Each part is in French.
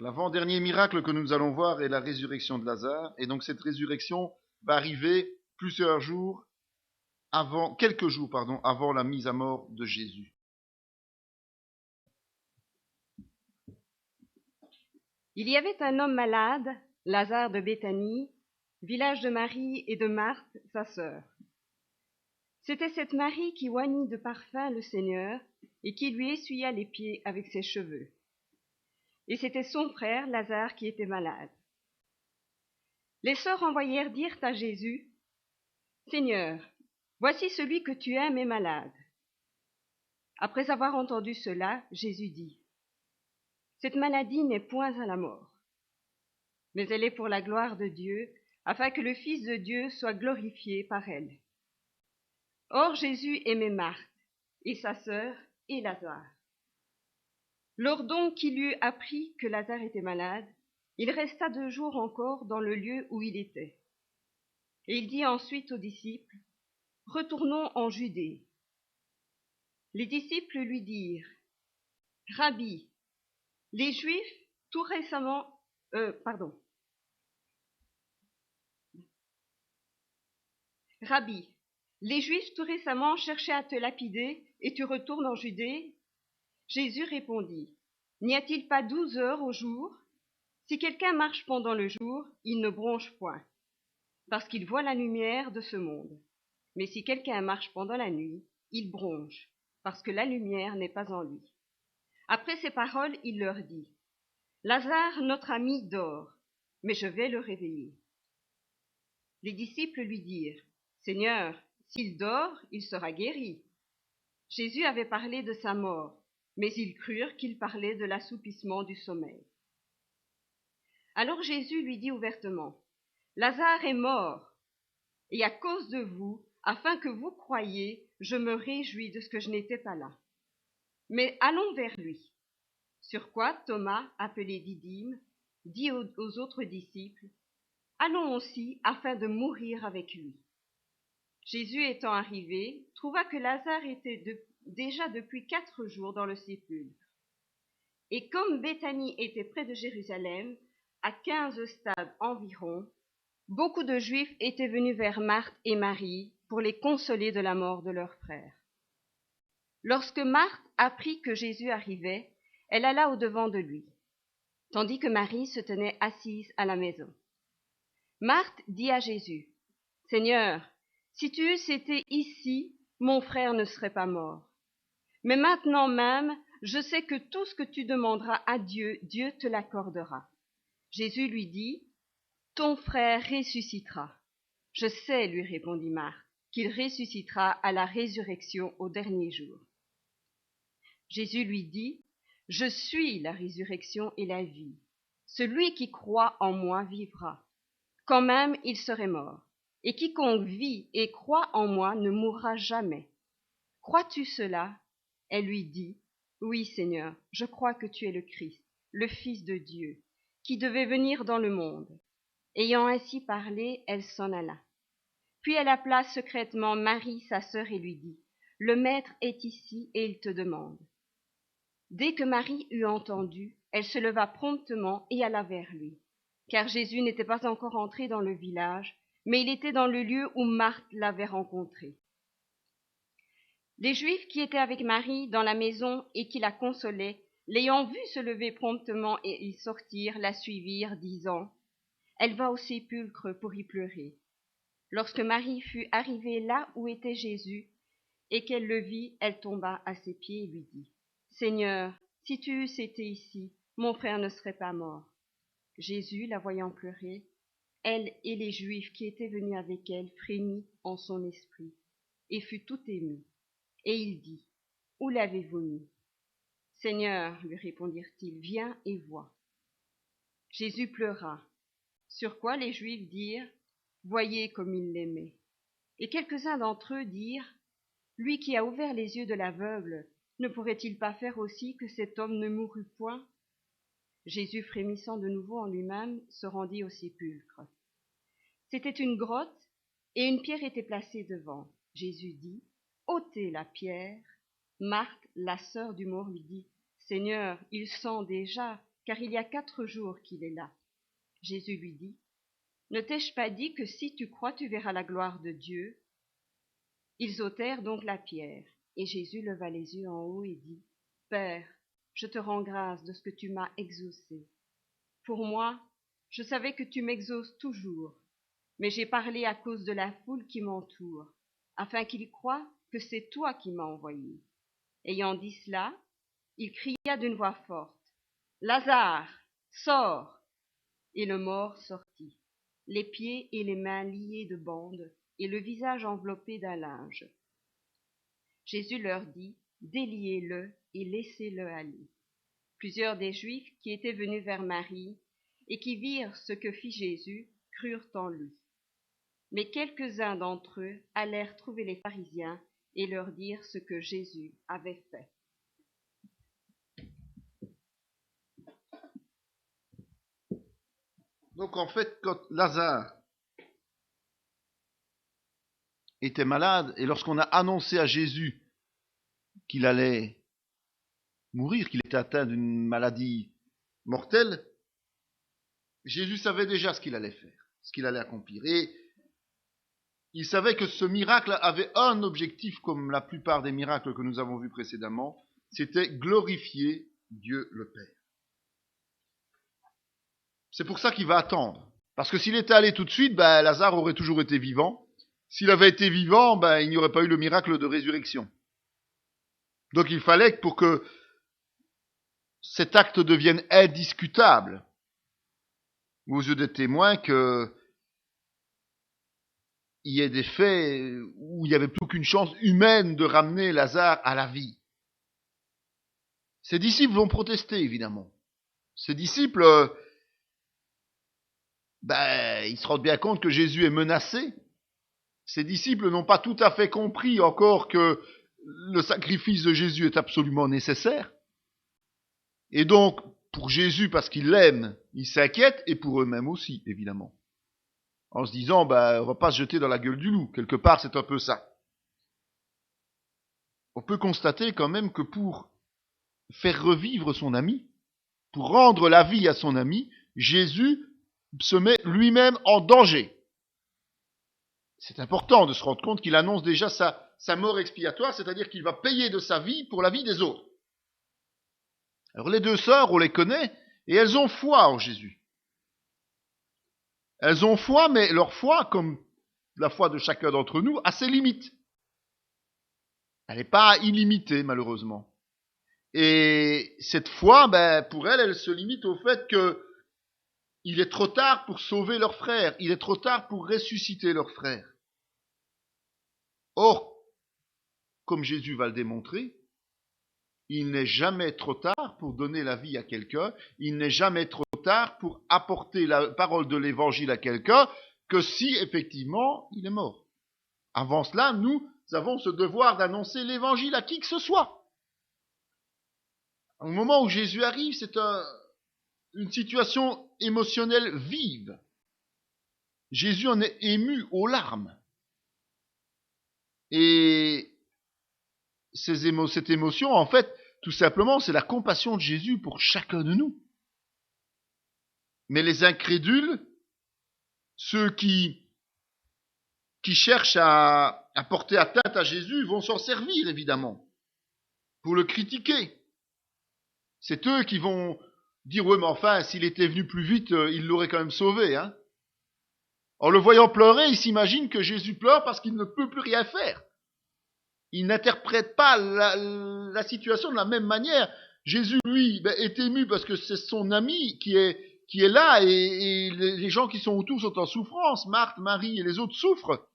L'avant-dernier miracle que nous allons voir est la résurrection de Lazare. Et donc cette résurrection va arriver quelques jours, avant la mise à mort de Jésus. Il y avait un homme malade, Lazare de Béthanie, village de Marie et de Marthe, sa sœur. C'était cette Marie qui oignit de parfum le Seigneur et qui lui essuya les pieds avec ses cheveux. Et c'était son frère, Lazare, qui était malade. Les sœurs envoyèrent dire à Jésus, « Seigneur, voici celui que tu aimes est malade. » Après avoir entendu cela, Jésus dit, « Cette maladie n'est point à la mort, mais elle est pour la gloire de Dieu, afin que le Fils de Dieu soit glorifié par elle. » Or Jésus aimait Marthe, et sa sœur, et Lazare. Lors donc qu'il eut appris que Lazare était malade, il resta 2 jours encore dans le lieu où il était. Et il dit ensuite aux disciples, « Retournons en Judée. » Les disciples lui dirent, « Rabbi, les Juifs tout récemment... Rabbi, les Juifs tout récemment cherchaient à te lapider, et tu retournes en Judée ?» Jésus répondit, « N'y a-t-il pas 12 heures au jour? Si quelqu'un marche pendant le jour, il ne bronche point, parce qu'il voit la lumière de ce monde. Mais si quelqu'un marche pendant la nuit, il bronche, parce que la lumière n'est pas en lui. » Après ces paroles, il leur dit, « Lazare, notre ami, dort, mais je vais le réveiller. » Les disciples lui dirent, « Seigneur, s'il dort, il sera guéri. » Jésus avait parlé de sa mort, mais ils crurent qu'il parlait de l'assoupissement du sommeil. Alors Jésus lui dit ouvertement, « Lazare est mort, et à cause de vous, afin que vous croyiez, je me réjouis de ce que je n'étais pas là. Mais allons vers lui. » Sur quoi Thomas, appelé Didyme, dit aux autres disciples, « Allons aussi, afin de mourir avec lui. » Jésus étant arrivé, trouva que Lazare était déjà depuis 4 jours dans le sépulcre. Et comme Béthanie était près de Jérusalem, à 15 stades environ, beaucoup de Juifs étaient venus vers Marthe et Marie pour les consoler de la mort de leur frère. Lorsque Marthe apprit que Jésus arrivait, elle alla au-devant de lui, tandis que Marie se tenait assise à la maison. Marthe dit à Jésus, « Seigneur, si tu eusses été ici, mon frère ne serait pas mort. Mais maintenant même, je sais que tout ce que tu demanderas à Dieu, Dieu te l'accordera. » Jésus lui dit, « Ton frère ressuscitera. » « Je sais, lui répondit Marthe, qu'il ressuscitera à la résurrection au dernier jour. » Jésus lui dit, « Je suis la résurrection et la vie. Celui qui croit en moi vivra, quand même il serait mort. Et quiconque vit et croit en moi ne mourra jamais. Crois-tu cela ?» Elle lui dit, « Oui, Seigneur, je crois que tu es le Christ, le Fils de Dieu, qui devait venir dans le monde. » Ayant ainsi parlé, elle s'en alla. Puis elle appela secrètement Marie, sa sœur, et lui dit, « Le Maître est ici et il te demande. » Dès que Marie eut entendu, elle se leva promptement et alla vers lui, car Jésus n'était pas encore entré dans le village, mais il était dans le lieu où Marthe l'avait rencontré. Les Juifs qui étaient avec Marie dans la maison et qui la consolaient, l'ayant vue se lever promptement et y sortir, la suivirent, disant, « Elle va au sépulcre pour y pleurer. » Lorsque Marie fut arrivée là où était Jésus, et qu'elle le vit, elle tomba à ses pieds et lui dit, « Seigneur, si tu eusses été ici, mon frère ne serait pas mort. » Jésus, la voyant pleurer, elle et les Juifs qui étaient venus avec elle, frémit en son esprit, et fut tout ému. Et il dit, « Où l'avez-vous mis ? » « Seigneur, lui répondirent-ils, viens et vois. » Jésus pleura, sur quoi les Juifs dirent, « Voyez comme il l'aimait. » Et quelques-uns d'entre eux dirent, « Lui qui a ouvert les yeux de l'aveugle, ne pourrait-il pas faire aussi que cet homme ne mourût point ?» Jésus, frémissant de nouveau en lui-même, se rendit au sépulcre. C'était une grotte, et une pierre était placée devant. Jésus dit, « Ôtez la pierre. » Marthe, la sœur du mort, lui dit, « Seigneur, il sent déjà, car il y a 4 jours qu'il est là. » Jésus lui dit, « Ne t'ai-je pas dit que si tu crois, tu verras la gloire de Dieu ?» Ils ôtèrent donc la pierre, et Jésus leva les yeux en haut et dit, « Père, je te rends grâce de ce que tu m'as exaucé. Pour moi, je savais que tu m'exauces toujours, mais j'ai parlé à cause de la foule qui m'entoure, afin qu'ils croient que c'est toi qui m'as envoyé. » Ayant dit cela, il cria d'une voix forte, « Lazare, sors !» Et le mort sortit, les pieds et les mains liés de bandes, et le visage enveloppé d'un linge. Jésus leur dit, « Déliez-le et laissez-le aller. » Plusieurs des Juifs qui étaient venus vers Marie et qui virent ce que fit Jésus crurent en lui. Mais quelques-uns d'entre eux allèrent trouver les pharisiens et leur dirent ce que Jésus avait fait. Donc en fait, quand Lazare était malade, et lorsqu'on a annoncé à Jésus qu'il allait mourir, qu'il était atteint d'une maladie mortelle, Jésus savait déjà ce qu'il allait faire, ce qu'il allait accomplir. Et il savait que ce miracle avait un objectif, comme la plupart des miracles que nous avons vus précédemment, c'était glorifier Dieu le Père. C'est pour ça qu'il va attendre. Parce que s'il était allé tout de suite, Lazare aurait toujours été vivant. S'il avait été vivant, il n'y aurait pas eu le miracle de résurrection. Donc il fallait que pour que cet acte devienne indiscutable aux yeux des témoins, qu'il y ait des faits où il n'y avait plus aucune chance humaine de ramener Lazare à la vie. Ses disciples vont protester, évidemment. Ses disciples, ils se rendent bien compte que Jésus est menacé. Ses disciples n'ont pas tout à fait compris encore que le sacrifice de Jésus est absolument nécessaire. Et donc, pour Jésus, parce qu'il l'aime, ils s'inquiètent, et pour eux-mêmes aussi, évidemment. En se disant, on va pas se jeter dans la gueule du loup. Quelque part, c'est un peu ça. On peut constater quand même que pour faire revivre son ami, pour rendre la vie à son ami, Jésus se met lui-même en danger. C'est important de se rendre compte qu'il annonce déjà sa mort expiatoire, c'est-à-dire qu'il va payer de sa vie pour la vie des autres. Alors les deux sœurs, on les connaît, et elles ont foi en Jésus. Elles ont foi, mais leur foi, comme la foi de chacun d'entre nous, a ses limites. Elle n'est pas illimitée, malheureusement. Et cette foi, pour elles, elle se limite au fait que il est trop tard pour sauver leur frère, il est trop tard pour ressusciter leur frère. Or, comme Jésus va le démontrer, il n'est jamais trop tard pour donner la vie à quelqu'un, il n'est jamais trop tard pour apporter la parole de l'évangile à quelqu'un, que si effectivement il est mort. Avant cela, nous avons ce devoir d'annoncer l'évangile à qui que ce soit. Au moment où Jésus arrive, c'est une situation émotionnelle vive. Jésus en est ému aux larmes. Et cette émotion, en fait, tout simplement, c'est la compassion de Jésus pour chacun de nous. Mais les incrédules, ceux qui cherchent à porter atteinte à Jésus, vont s'en servir, évidemment, pour le critiquer. C'est eux qui vont dire, oui, mais enfin, s'il était venu plus vite, il l'aurait quand même sauvé, hein. En le voyant pleurer, il s'imagine que Jésus pleure parce qu'il ne peut plus rien faire. Il n'interprète pas la situation de la même manière. Jésus, lui, est ému parce que c'est son ami qui est là et les gens qui sont autour sont en souffrance. Marthe, Marie et les autres souffrent.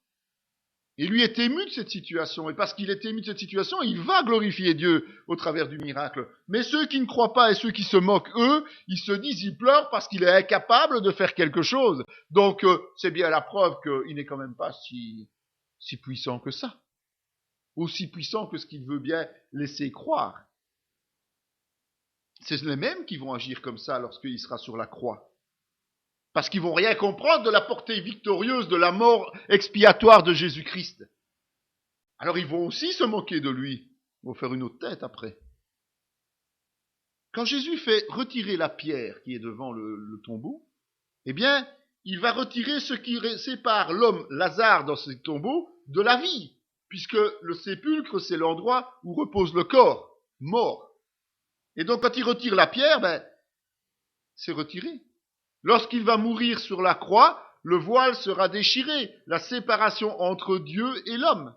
Et lui est ému de cette situation. Et parce qu'il est ému de cette situation, il va glorifier Dieu au travers du miracle. Mais ceux qui ne croient pas et ceux qui se moquent, eux, ils se disent, ils pleurent parce qu'il est incapable de faire quelque chose. Donc, c'est bien la preuve qu'il n'est quand même pas si puissant que ça. Aussi puissant que ce qu'il veut bien laisser croire. C'est les mêmes qui vont agir comme ça lorsqu'il sera sur la croix. Parce qu'ils vont rien comprendre de la portée victorieuse de la mort expiatoire de Jésus-Christ. Alors ils vont aussi se moquer de lui. Ils vont faire une autre tête après. quand Jésus fait retirer la pierre qui est devant le tombeau, eh bien, il va retirer ce qui sépare l'homme, Lazare, dans ce tombeau, de la vie, puisque le sépulcre, c'est l'endroit où repose le corps, mort. Et donc, quand il retire la pierre, c'est retiré. Lorsqu'il va mourir sur la croix, le voile sera déchiré, la séparation entre Dieu et l'homme.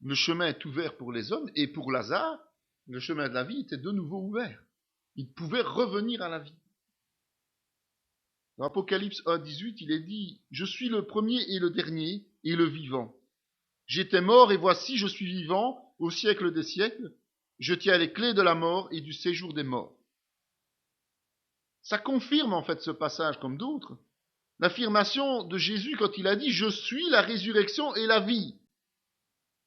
Le chemin est ouvert pour les hommes, et pour Lazare, le chemin de la vie était de nouveau ouvert. Il pouvait revenir à la vie. Dans Apocalypse 1,18, il est dit « Je suis le premier et le dernier et le vivant. J'étais mort et voici je suis vivant au siècle des siècles. Je tiens les clés de la mort et du séjour des morts. » Ça confirme en fait ce passage comme d'autres. L'affirmation de Jésus quand il a dit « Je suis la résurrection et la vie ».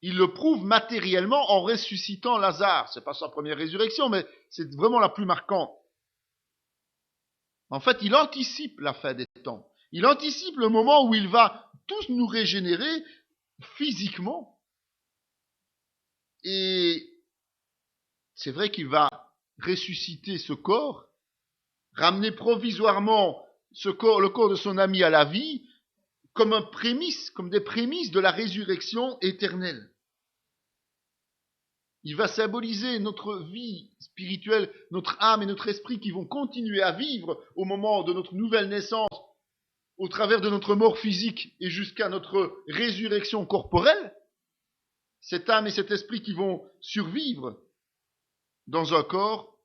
Il le prouve matériellement en ressuscitant Lazare. C'est pas sa première résurrection, mais c'est vraiment la plus marquante. En fait, il anticipe la fin des temps. Il anticipe le moment où il va tous nous régénérer physiquement. Et c'est vrai qu'il va ressusciter ce corps, ramener provisoirement le corps de son ami à la vie, comme des prémices de la résurrection éternelle. Il va symboliser notre vie spirituelle, notre âme et notre esprit qui vont continuer à vivre au moment de notre nouvelle naissance, au travers de notre mort physique et jusqu'à notre résurrection corporelle. Cette âme et cet esprit qui vont survivre dans un corps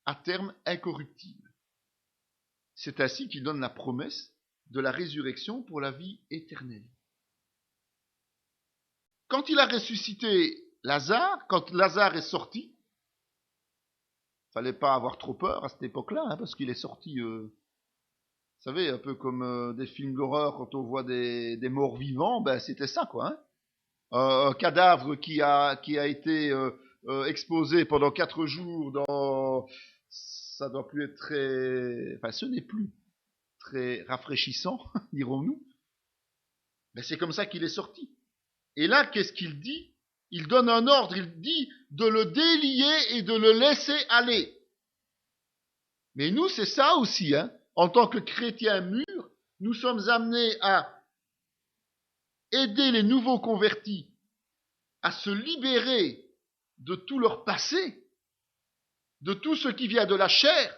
à terme incorruptible. C'est ainsi qu'il donne la promesse de la résurrection pour la vie éternelle. Quand il a ressuscité Lazare, quand Lazare est sorti, fallait pas avoir trop peur à cette époque-là, parce qu'il est sorti, vous savez, un peu comme des films d'horreur quand on voit des morts vivants, c'était ça, quoi. Un cadavre qui a été exposé pendant 4 jours ça doit plus être ce n'est plus très rafraîchissant, dirons-nous. Mais c'est comme ça qu'il est sorti. Et là, qu'est-ce qu'il dit ? Il donne un ordre, il dit de le délier et de le laisser aller. Mais nous, c'est ça aussi, en tant que chrétiens mûrs, nous sommes amenés à aider les nouveaux convertis à se libérer de tout leur passé, de tout ce qui vient de la chair,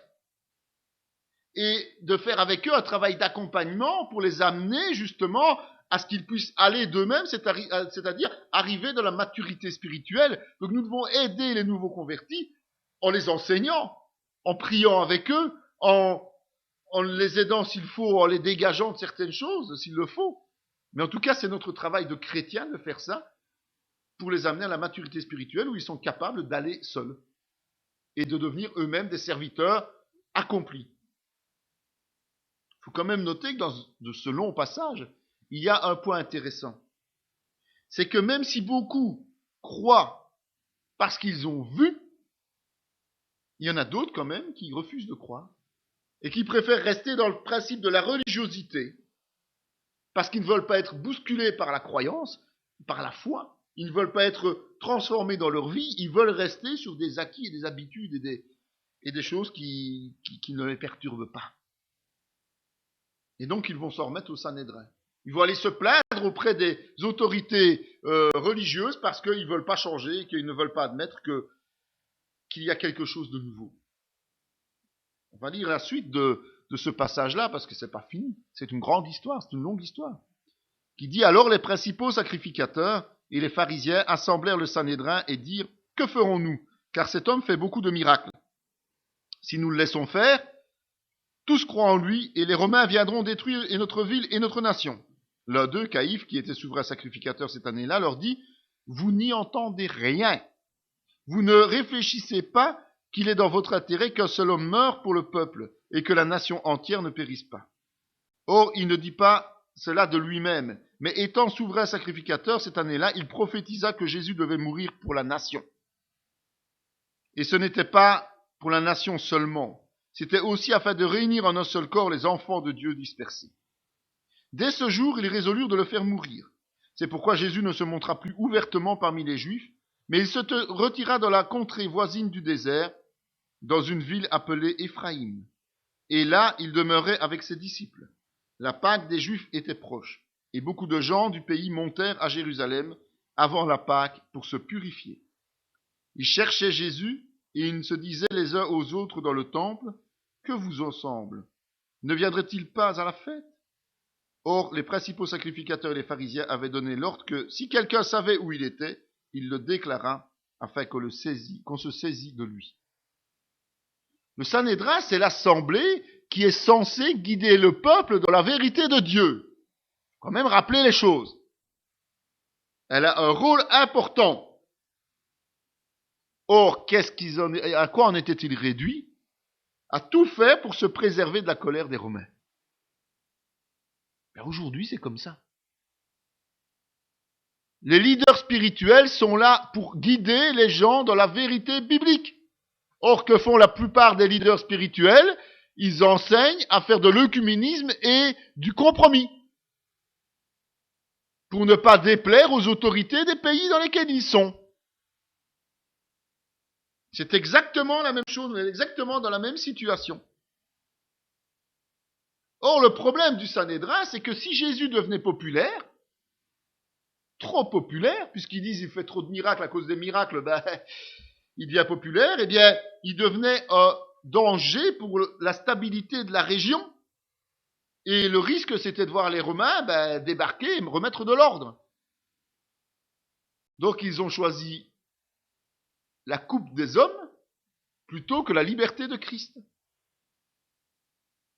et de faire avec eux un travail d'accompagnement pour les amener justement à ce qu'ils puissent aller d'eux-mêmes, c'est-à-dire arriver dans la maturité spirituelle. Donc nous devons aider les nouveaux convertis en les enseignant, en priant avec eux, en les aidant s'il faut, en les dégageant de certaines choses s'il le faut. Mais en tout cas, c'est notre travail de chrétien de faire ça pour les amener à la maturité spirituelle où ils sont capables d'aller seuls et de devenir eux-mêmes des serviteurs accomplis. Il faut quand même noter que dans ce long passage, il y a un point intéressant. C'est que même si beaucoup croient parce qu'ils ont vu, il y en a d'autres quand même qui refusent de croire et qui préfèrent rester dans le principe de la religiosité parce qu'ils ne veulent pas être bousculés par la croyance, par la foi. Ils ne veulent pas être transformés dans leur vie, ils veulent rester sur des acquis et des habitudes et des choses qui ne les perturbent pas. Et donc ils vont s'en remettre au Sanhédrin. Ils vont aller se plaindre auprès des autorités religieuses parce qu'ils ne veulent pas changer, qu'ils ne veulent pas admettre qu'il y a quelque chose de nouveau. On va lire la suite de ce passage-là parce que c'est pas fini. C'est une grande histoire, c'est une longue histoire. Qui dit « Alors les principaux sacrificateurs et les pharisiens assemblèrent le Sanhédrin et dirent « Que ferons-nous ? Car cet homme fait beaucoup de miracles. Si nous le laissons faire, tous croient en lui et les Romains viendront détruire notre ville et notre nation. » L'un d'eux, Caïphe, qui était souverain sacrificateur cette année-là, leur dit « Vous n'y entendez rien. Vous ne réfléchissez pas qu'il est dans votre intérêt qu'un seul homme meure pour le peuple et que la nation entière ne périsse pas. Or, il ne dit pas cela de lui-même, mais étant souverain sacrificateur cette année-là, il prophétisa que Jésus devait mourir pour la nation. Et ce n'était pas pour la nation seulement, c'était aussi afin de réunir en un seul corps les enfants de Dieu dispersés. Dès ce jour, ils résolurent de le faire mourir. C'est pourquoi Jésus ne se montra plus ouvertement parmi les Juifs, mais il se retira dans la contrée voisine du désert, dans une ville appelée Éphraïm. Et là, il demeurait avec ses disciples. La Pâque des Juifs était proche, et beaucoup de gens du pays montèrent à Jérusalem avant la Pâque pour se purifier. Ils cherchaient Jésus, et ils se disaient les uns aux autres dans le temple, « Que vous en semble? Ne viendrait-il pas à la fête ?» Or, les principaux sacrificateurs et les pharisiens avaient donné l'ordre que, si quelqu'un savait où il était, il le déclara, afin qu'on se saisit de lui. Le Sanhédrin, c'est l'assemblée qui est censée guider le peuple dans la vérité de Dieu. Il faut quand même rappeler les choses. Elle a un rôle important. Or, à quoi en étaient-ils réduits? À tout faire pour se préserver de la colère des Romains. Mais aujourd'hui, c'est comme ça. Les leaders spirituels sont là pour guider les gens dans la vérité biblique. Or, que font la plupart des leaders spirituels? Ils enseignent à faire de l'œcuménisme et du compromis, pour ne pas déplaire aux autorités des pays dans lesquels ils sont. C'est exactement la même chose, on est exactement dans la même situation. Or, le problème du Sanhédrin, c'est que si Jésus devenait populaire, trop populaire, puisqu'ils disent qu'il fait trop de miracles, à cause des miracles, il devient populaire, eh bien, il devenait un danger pour la stabilité de la région. Et le risque, c'était de voir les Romains débarquer et remettre de l'ordre. Donc, ils ont choisi la coupe des hommes plutôt que la liberté de Christ.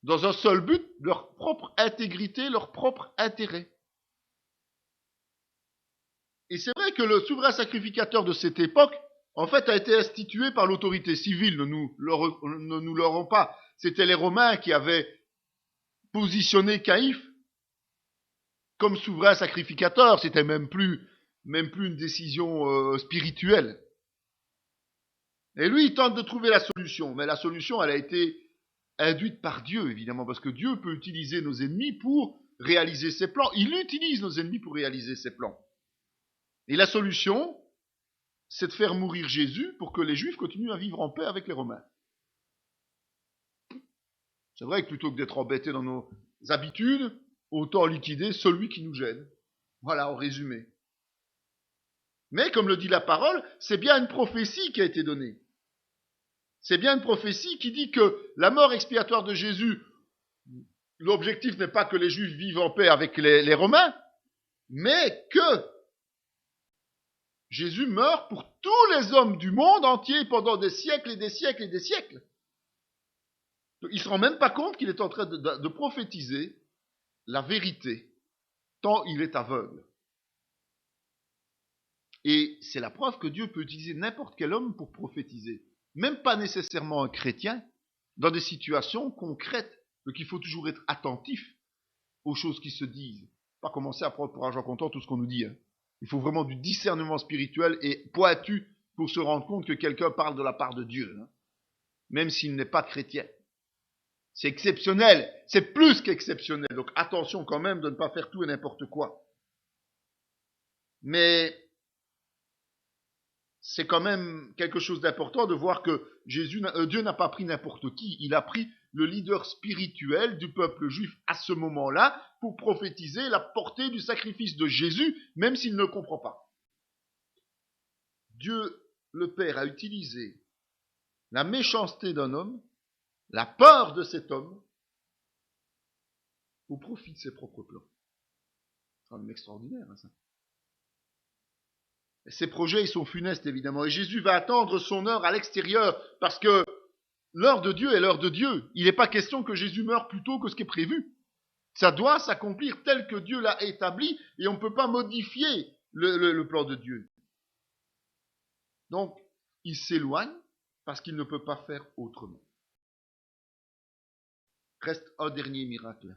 Dans un seul but, leur propre intégrité, leur propre intérêt. Et c'est vrai que le souverain sacrificateur de cette époque, en fait, a été institué par l'autorité civile, ne nous l'aurons pas. C'était les Romains qui avaient positionné Caïphe comme souverain sacrificateur. C'était même plus une décision spirituelle. Et lui, il tente de trouver la solution. Mais la solution, elle a été induite par Dieu, évidemment, parce que Dieu peut utiliser nos ennemis pour réaliser ses plans. Il utilise nos ennemis pour réaliser ses plans. Et la solution, c'est de faire mourir Jésus pour que les Juifs continuent à vivre en paix avec les Romains. C'est vrai que plutôt que d'être embêtés dans nos habitudes, autant liquider celui qui nous gêne. Voilà, en résumé. Mais, comme le dit la parole, c'est bien une prophétie qui a été donnée. C'est bien une prophétie qui dit que la mort expiatoire de Jésus, l'objectif n'est pas que les Juifs vivent en paix avec les Romains, mais que Jésus meurt pour tous les hommes du monde entier pendant des siècles et des siècles et des siècles. Donc, il ne se rend même pas compte qu'il est en train de prophétiser la vérité, tant il est aveugle. Et c'est la preuve que Dieu peut utiliser n'importe quel homme pour prophétiser. Même pas nécessairement un chrétien, dans des situations concrètes. Donc il faut toujours être attentif aux choses qui se disent. Pas commencer à prendre pour argent comptant tout ce qu'on nous dit. Il faut vraiment du discernement spirituel et pointu pour se rendre compte que quelqu'un parle de la part de Dieu. Même s'il n'est pas chrétien. C'est exceptionnel. C'est plus qu'exceptionnel. Donc attention quand même de ne pas faire tout et n'importe quoi. Mais c'est quand même quelque chose d'important de voir que Dieu n'a pas pris n'importe qui, il a pris le leader spirituel du peuple juif à ce moment-là pour prophétiser la portée du sacrifice de Jésus, même s'il ne le comprend pas. Dieu, le Père, a utilisé la méchanceté d'un homme, la peur de cet homme, au profit de ses propres plans. C'est quand même extraordinaire, ça. Ces projets, ils sont funestes, évidemment. Et Jésus va attendre son heure à l'extérieur, parce que l'heure de Dieu est l'heure de Dieu. Il n'est pas question que Jésus meure plus tôt que ce qui est prévu. Ça doit s'accomplir tel que Dieu l'a établi, et on ne peut pas modifier le plan de Dieu. Donc, il s'éloigne, parce qu'il ne peut pas faire autrement. Reste un dernier miracle.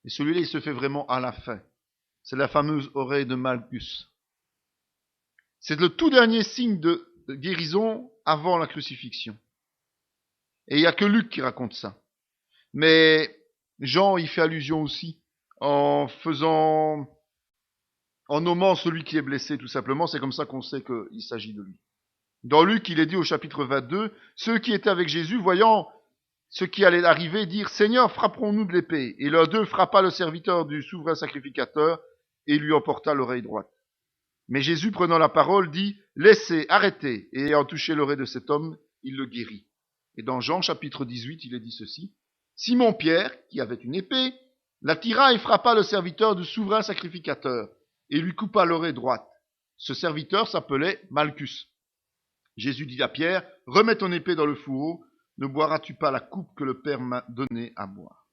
Et celui-là, il se fait vraiment à la fin. C'est la fameuse oreille de Malchus. C'est le tout dernier signe de guérison avant la crucifixion. Et il n'y a que Luc qui raconte ça. Mais Jean y fait allusion aussi, en nommant celui qui est blessé, tout simplement. C'est comme ça qu'on sait qu'il s'agit de lui. Dans Luc, il est dit au chapitre 22, ceux qui étaient avec Jésus, voyant ce qui allait arriver, dirent, Seigneur, frapperons-nous de l'épée. Et l'un d'eux frappa le serviteur du souverain sacrificateur et lui emporta l'oreille droite. Mais Jésus, prenant la parole, dit, laissez, arrêtez. Et ayant touché l'oreille de cet homme, il le guérit. Et dans Jean chapitre 18, il est dit ceci, Simon-Pierre, qui avait une épée, la tira et frappa le serviteur du souverain sacrificateur et lui coupa l'oreille droite. Ce serviteur s'appelait Malchus. Jésus dit à Pierre, remets ton épée dans le fourreau, ne boiras-tu pas la coupe que le Père m'a donnée à boire?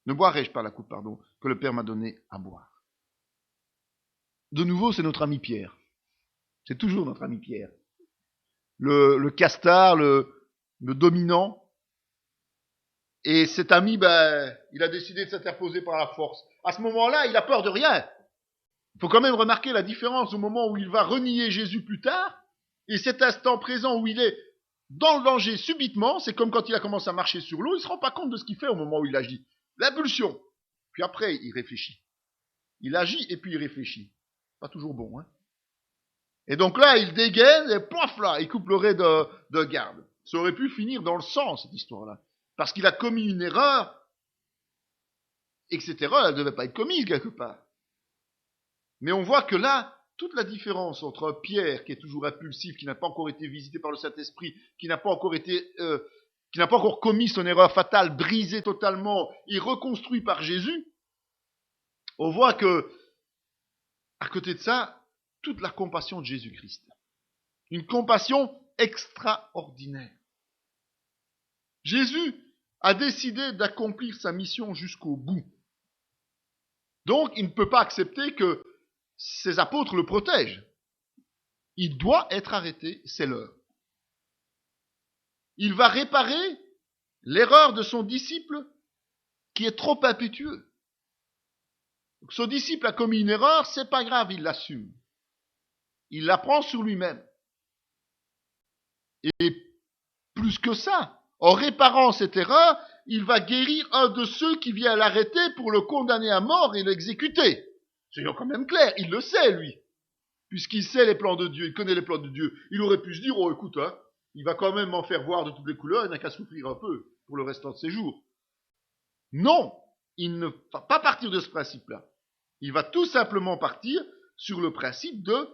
Ne boirai-je pas la coupe, que le Père m'a donnée à boire? De nouveau, c'est notre ami Pierre. C'est toujours notre ami Pierre. Le castard, le dominant. Et cet ami, il a décidé de s'interposer par la force. À ce moment-là, il a peur de rien. Il faut quand même remarquer la différence au moment où il va renier Jésus plus tard, et cet instant présent où il est dans le danger subitement, c'est comme quand il a commencé à marcher sur l'eau, il ne se rend pas compte de ce qu'il fait au moment où il agit. L'impulsion. Puis après, il réfléchit. Il agit et puis il réfléchit. Pas toujours bon, hein. Et donc là, il dégaine et poif là, il coupe l'oreille de garde. Ça aurait pu finir dans le sang, cette histoire-là. Parce qu'il a commis une erreur, et que cette erreur, elle ne devait pas être commise quelque part. Mais on voit que là, toute la différence entre un Pierre qui est toujours impulsif, qui n'a pas encore été visité par le Saint-Esprit, qui n'a pas encore commis son erreur fatale, brisé totalement et reconstruit par Jésus, on voit que, à côté de ça, toute la compassion de Jésus-Christ. Une compassion extraordinaire. Jésus a décidé d'accomplir sa mission jusqu'au bout. Donc, il ne peut pas accepter que ses apôtres le protègent. Il doit être arrêté, c'est l'heure. Il va réparer l'erreur de son disciple qui est trop impétueux. Donc, son disciple a commis une erreur, c'est pas grave, il l'assume. Il la prend sur lui-même. Et plus que ça, en réparant cette erreur, il va guérir un de ceux qui vient l'arrêter pour le condamner à mort et l'exécuter. C'est quand même clair, il le sait, lui. Puisqu'il sait les plans de Dieu, il connaît les plans de Dieu. Il aurait pu se dire, oh écoute, il va quand même m'en faire voir de toutes les couleurs, il n'a qu'à souffrir un peu pour le restant de ses jours. Non, il ne va pas partir de ce principe-là. Il va tout simplement partir sur le principe de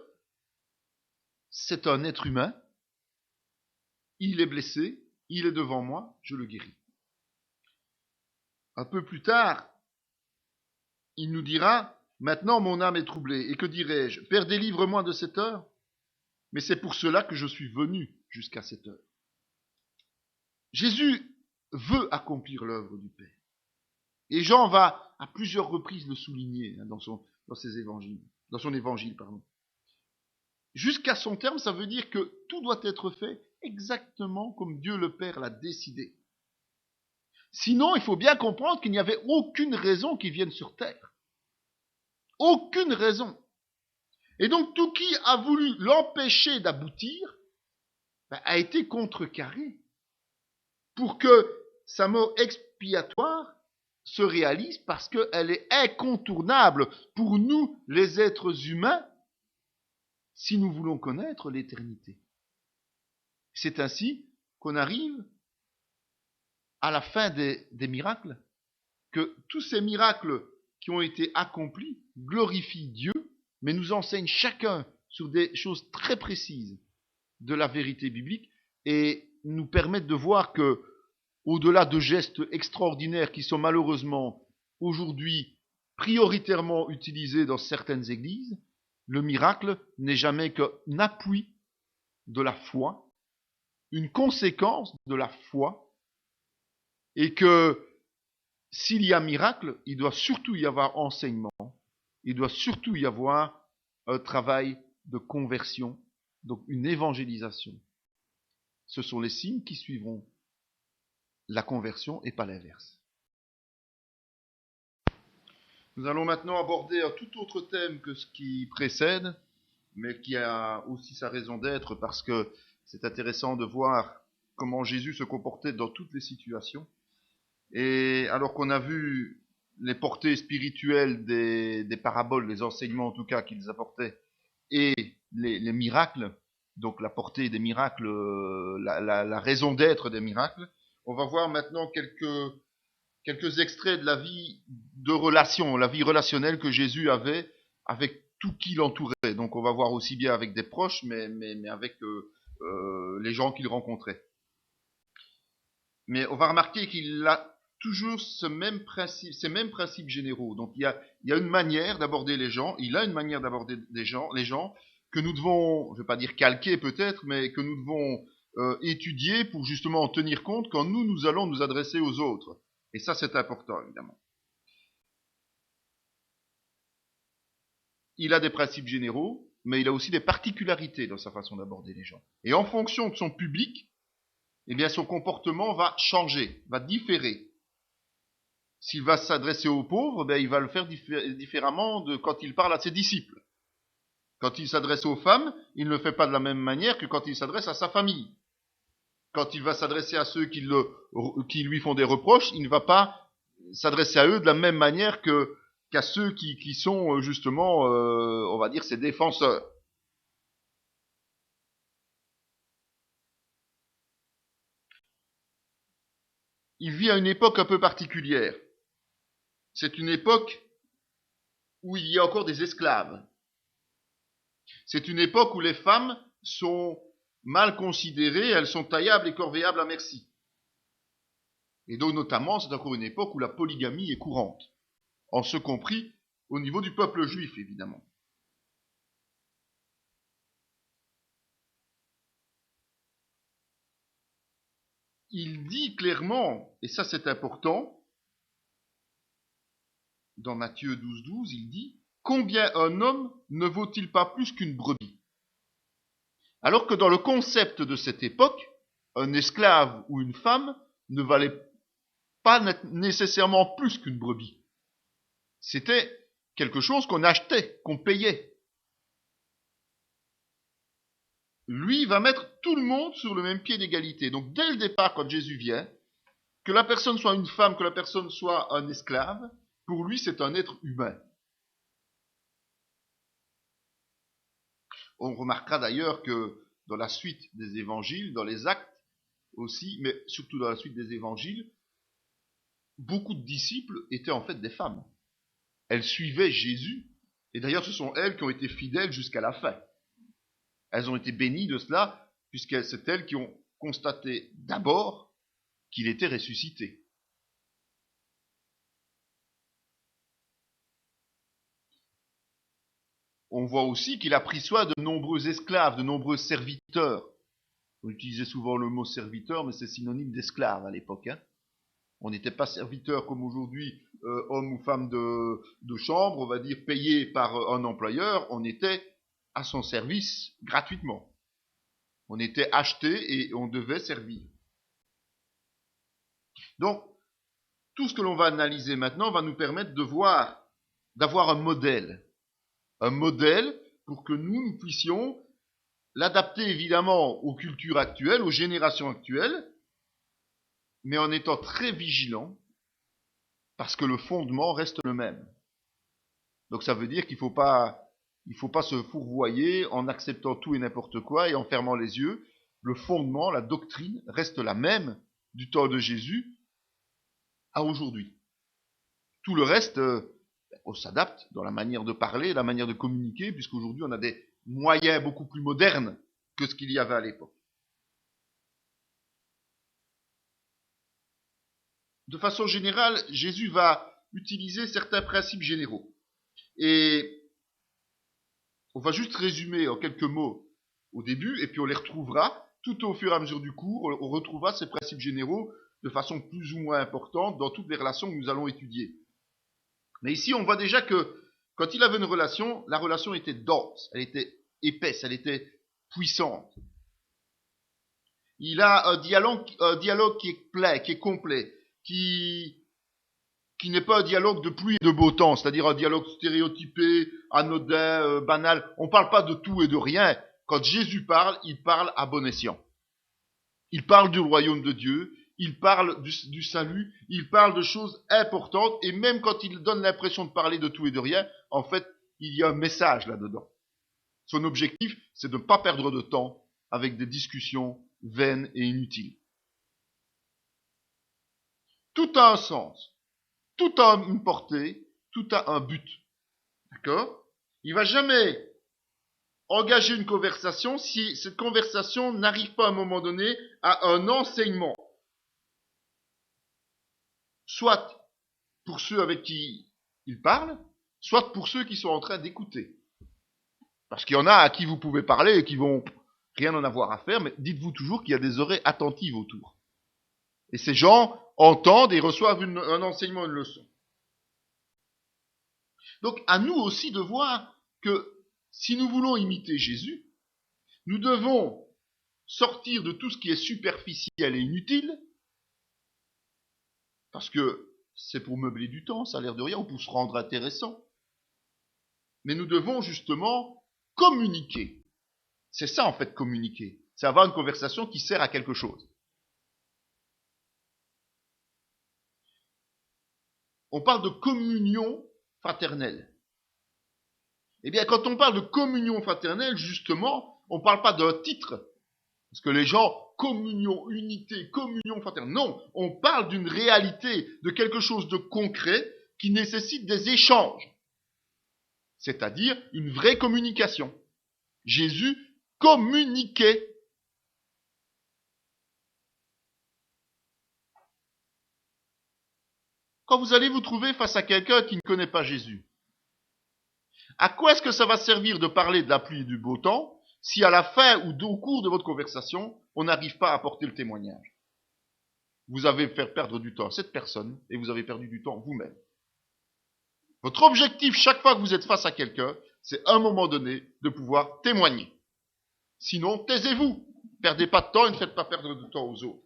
c'est un être humain, il est blessé, il est devant moi, je le guéris. Un peu plus tard, il nous dira, maintenant mon âme est troublée, et que dirais-je? Père, délivre-moi de cette heure, mais c'est pour cela que je suis venu jusqu'à cette heure. Jésus veut accomplir l'œuvre du Père. Et Jean va à plusieurs reprises le souligner dans son évangile. Jusqu'à son terme, ça veut dire que tout doit être fait exactement comme Dieu le Père l'a décidé. Sinon, il faut bien comprendre qu'il n'y avait aucune raison qu'il vienne sur terre. Aucune raison. Et donc, tout qui a voulu l'empêcher d'aboutir a été contrecarré pour que sa mort expiatoire se réalise parce qu'elle est incontournable pour nous, les êtres humains, si nous voulons connaître l'éternité. C'est ainsi qu'on arrive à la fin des miracles, que tous ces miracles qui ont été accomplis glorifient Dieu, mais nous enseignent chacun sur des choses très précises de la vérité biblique et nous permettent de voir que, au-delà de gestes extraordinaires qui sont malheureusement aujourd'hui prioritairement utilisés dans certaines églises, le miracle n'est jamais qu'un appui de la foi, une conséquence de la foi, et que s'il y a miracle, il doit surtout y avoir enseignement, il doit surtout y avoir un travail de conversion, donc une évangélisation. Ce sont les signes qui suivront la conversion et pas l'inverse. Nous allons maintenant aborder un tout autre thème que ce qui précède, mais qui a aussi sa raison d'être parce que c'est intéressant de voir comment Jésus se comportait dans toutes les situations. Et alors qu'on a vu les portées spirituelles des paraboles, les enseignements en tout cas qu'ils apportaient, et les miracles, donc la portée des miracles, la raison d'être des miracles. On va voir maintenant quelques extraits de la vie de relation, la vie relationnelle que Jésus avait avec tout qui l'entourait. Donc on va voir aussi bien avec des proches, mais avec les gens qu'il rencontrait. Mais on va remarquer qu'il a toujours ces mêmes principes généraux. Donc il y a une manière d'aborder les gens, il a une manière d'aborder les gens que nous devons, je ne vais pas dire calquer peut-être, mais que nous devons étudier pour justement en tenir compte quand nous allons nous adresser aux autres. Et ça, c'est important, évidemment. Il a des principes généraux, mais il a aussi des particularités dans sa façon d'aborder les gens. Et en fonction de son public, eh bien, son comportement va changer, va différer. S'il va s'adresser aux pauvres, ben, il va le faire différemment de quand il parle à ses disciples. Quand il s'adresse aux femmes, il ne le fait pas de la même manière que quand il s'adresse à sa famille. Quand il va s'adresser à ceux qui lui font des reproches, il ne va pas s'adresser à eux de la même manière qu'à ceux qui sont justement, on va dire, ses défenseurs. Il vit à une époque un peu particulière. C'est une époque où il y a encore des esclaves. C'est une époque où les femmes sont mal considérées, elles sont taillables et corvéables à merci. Et donc notamment, c'est encore une époque où la polygamie est courante, en ce compris au niveau du peuple juif, évidemment. Il dit clairement, et ça c'est important, dans Matthieu 12, il dit « Combien un homme ne vaut-il pas plus qu'une brebis ?» Alors que dans le concept de cette époque, un esclave ou une femme ne valait pas nécessairement plus qu'une brebis. C'était quelque chose qu'on achetait, qu'on payait. Lui va mettre tout le monde sur le même pied d'égalité. Donc dès le départ, quand Jésus vient, que la personne soit une femme, que la personne soit un esclave, pour lui c'est un être humain. On remarquera d'ailleurs que dans la suite des évangiles, dans les actes aussi, mais surtout dans la suite des évangiles, beaucoup de disciples étaient en fait des femmes. Elles suivaient Jésus, et d'ailleurs ce sont elles qui ont été fidèles jusqu'à la fin. Elles ont été bénies de cela, puisque c'est elles qui ont constaté d'abord qu'il était ressuscité. On voit aussi qu'il a pris soin de nombreux esclaves, de nombreux serviteurs. On utilisait souvent le mot serviteur, mais c'est synonyme d'esclave à l'époque. On n'était pas serviteur comme aujourd'hui, homme ou femme de chambre, on va dire payé par un employeur, on était à son service gratuitement. On était acheté et on devait servir. Donc, tout ce que l'on va analyser maintenant va nous permettre d'avoir un modèle. Un modèle pour que nous puissions l'adapter évidemment aux cultures actuelles, aux générations actuelles, mais en étant très vigilants, parce que le fondement reste le même. Donc ça veut dire qu'il faut pas se fourvoyer en acceptant tout et n'importe quoi et en fermant les yeux. Le fondement, la doctrine reste la même du temps de Jésus à aujourd'hui. Tout le reste, on s'adapte dans la manière de parler, la manière de communiquer, puisqu'aujourd'hui on a des moyens beaucoup plus modernes que ce qu'il y avait à l'époque. De façon générale, Jésus va utiliser certains principes généraux. Et on va juste résumer en quelques mots au début, et puis on les retrouvera tout au fur et à mesure du cours. On retrouvera ces principes généraux de façon plus ou moins importante dans toutes les relations que nous allons étudier. Mais ici, on voit déjà que quand il avait une relation, la relation était dense, elle était épaisse, elle était puissante. Il a un dialogue qui est plein, qui est complet, qui n'est pas un dialogue de pluie et de beau temps, c'est-à-dire un dialogue stéréotypé, anodin, banal. On ne parle pas de tout et de rien. Quand Jésus parle, il parle à bon escient. Il parle du royaume de Dieu, il parle du salut, il parle de choses importantes, et même quand il donne l'impression de parler de tout et de rien, en fait, il y a un message là-dedans. Son objectif, c'est de ne pas perdre de temps, avec des discussions vaines et inutiles. Tout a un sens, tout a une portée, tout a un but. D'accord? Il va jamais engager une conversation si cette conversation n'arrive pas à un moment donné à un enseignement. Soit pour ceux avec qui il parle, soit pour ceux qui sont en train d'écouter. Parce qu'il y en a à qui vous pouvez parler et qui vont rien en avoir à faire, mais dites-vous toujours qu'il y a des oreilles attentives autour. Et ces gens entendent et reçoivent un enseignement, une leçon. Donc à nous aussi de voir que si nous voulons imiter Jésus, nous devons sortir de tout ce qui est superficiel et inutile, parce que c'est pour meubler du temps, ça a l'air de rien, ou pour se rendre intéressant. Mais nous devons justement communiquer. C'est ça en fait communiquer. C'est avoir une conversation qui sert à quelque chose. On parle de communion fraternelle. Eh bien, quand on parle de communion fraternelle, justement, on ne parle pas d'un titre. Parce que les gens, communion, unité, communion fraternelle. Non, on parle d'une réalité, de quelque chose de concret qui nécessite des échanges. C'est-à-dire une vraie communication. Jésus communiquait. Quand vous allez vous trouver face à quelqu'un qui ne connaît pas Jésus, à quoi est-ce que ça va servir de parler de la pluie et du beau temps si à la fin ou au cours de votre conversation, on n'arrive pas à apporter le témoignage? Vous avez fait perdre du temps à cette personne et vous avez perdu du temps vous-même. Votre objectif, chaque fois que vous êtes face à quelqu'un, c'est à un moment donné de pouvoir témoigner. Sinon, taisez-vous. Perdez pas de temps et ne faites pas perdre de temps aux autres.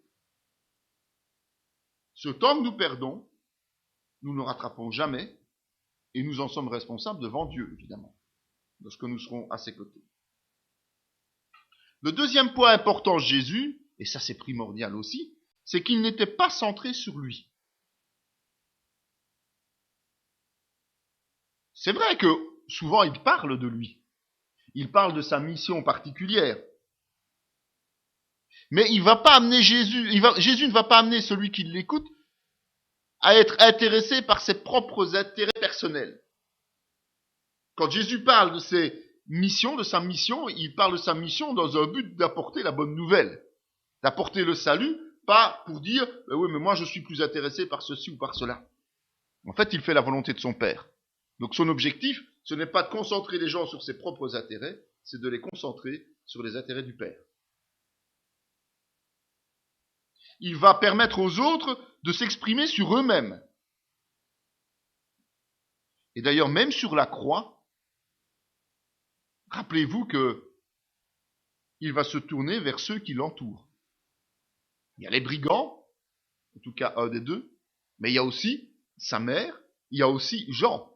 Ce temps que nous perdons, nous ne le rattraperons jamais et nous en sommes responsables devant Dieu, évidemment, lorsque nous serons à ses côtés. Le deuxième point important de Jésus, et ça c'est primordial aussi, c'est qu'il n'était pas centré sur lui. C'est vrai que souvent il parle de lui. Il parle de sa mission particulière. Mais il va pas amener Jésus ne va pas amener celui qui l'écoute à être intéressé par ses propres intérêts personnels. Quand Jésus parle de ses missions, de sa mission, il parle de sa mission dans un but d'apporter la bonne nouvelle, d'apporter le salut, pas pour dire oui, mais moi je suis plus intéressé par ceci ou par cela. En fait, il fait la volonté de son Père. Donc son objectif, ce n'est pas de concentrer les gens sur ses propres intérêts, c'est de les concentrer sur les intérêts du Père. Il va permettre aux autres de s'exprimer sur eux-mêmes. Et d'ailleurs, même sur la croix, rappelez-vous que il va se tourner vers ceux qui l'entourent. Il y a les brigands, en tout cas un des deux, mais il y a aussi sa mère, il y a aussi Jean.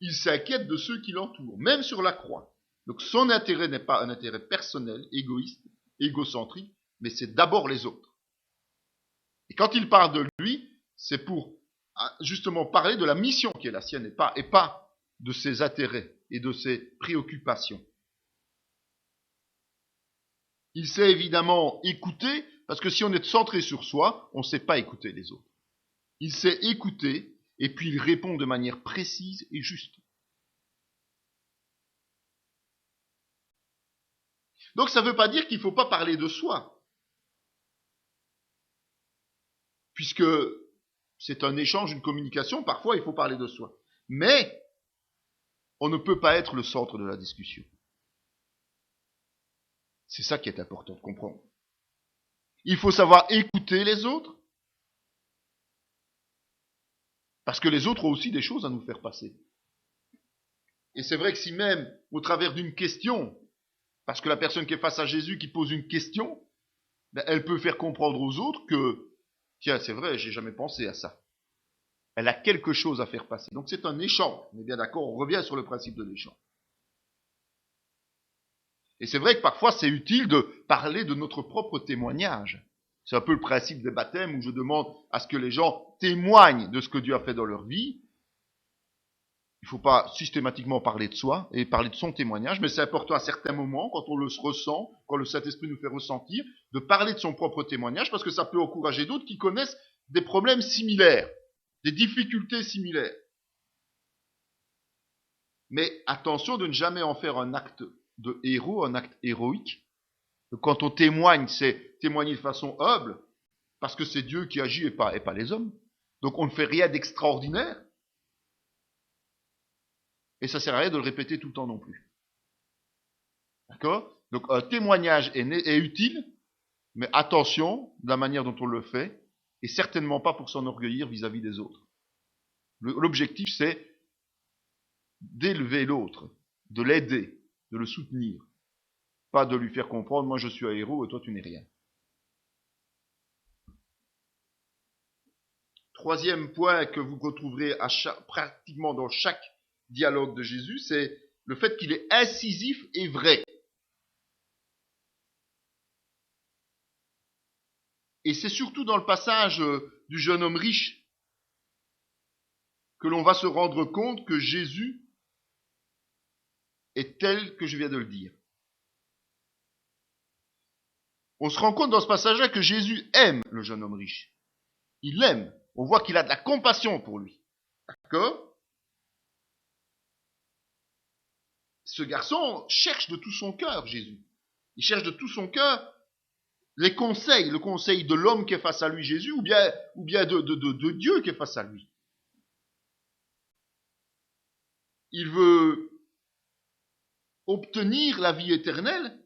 Il s'inquiète de ceux qui l'entourent, même sur la croix. Donc son intérêt n'est pas un intérêt personnel, égoïste, égocentrique, mais c'est d'abord les autres. Et quand il parle de lui, c'est pour justement parler de la mission qui est la sienne et pas de ses intérêts et de ses préoccupations. Il sait évidemment écouter, parce que si on est centré sur soi, on ne sait pas écouter les autres. Il sait écouter et puis il répond de manière précise et juste. Donc ça ne veut pas dire qu'il ne faut pas parler de soi. Puisque c'est un échange, une communication, parfois il faut parler de soi. Mais on ne peut pas être le centre de la discussion. C'est ça qui est important de comprendre. Il faut savoir écouter les autres, parce que les autres ont aussi des choses à nous faire passer. Et c'est vrai que si même, au travers d'une question, parce que la personne qui est face à Jésus qui pose une question, elle peut faire comprendre aux autres que tiens, c'est vrai, j'ai jamais pensé à ça. Elle a quelque chose à faire passer. Donc c'est un échange. On est bien d'accord, on revient sur le principe de l'échange. Et c'est vrai que parfois c'est utile de parler de notre propre témoignage. C'est un peu le principe des baptêmes où je demande à ce que les gens témoignent de ce que Dieu a fait dans leur vie. Il ne faut pas systématiquement parler de soi et parler de son témoignage, mais c'est important à certains moments, quand on le ressent, quand le Saint-Esprit nous fait ressentir, de parler de son propre témoignage, parce que ça peut encourager d'autres qui connaissent des problèmes similaires, des difficultés similaires. Mais attention de ne jamais en faire un acte de héros, un acte héroïque. Quand on témoigne, c'est témoigner de façon humble, parce que c'est Dieu qui agit et pas les hommes. Donc on ne fait rien d'extraordinaire. Et ça sert à rien de le répéter tout le temps non plus. D'accord? Donc un témoignage est utile, mais attention de la manière dont on le fait, et certainement pas pour s'enorgueillir vis-à-vis des autres. L'objectif, c'est d'élever l'autre, de l'aider, de le soutenir. Pas de lui faire comprendre, moi je suis un héros et toi tu n'es rien. Troisième point que vous retrouverez pratiquement dans chaque dialogue de Jésus, c'est le fait qu'il est incisif et vrai. Et c'est surtout dans le passage du jeune homme riche que l'on va se rendre compte que Jésus est tel que je viens de le dire. On se rend compte dans ce passage-là que Jésus aime le jeune homme riche. Il l'aime. On voit qu'il a de la compassion pour lui. D'accord ? Ce garçon cherche de tout son cœur Jésus. Il cherche de tout son cœur le conseil de l'homme qui est face à lui, Jésus, ou bien de Dieu qui est face à lui. Il veut obtenir la vie éternelle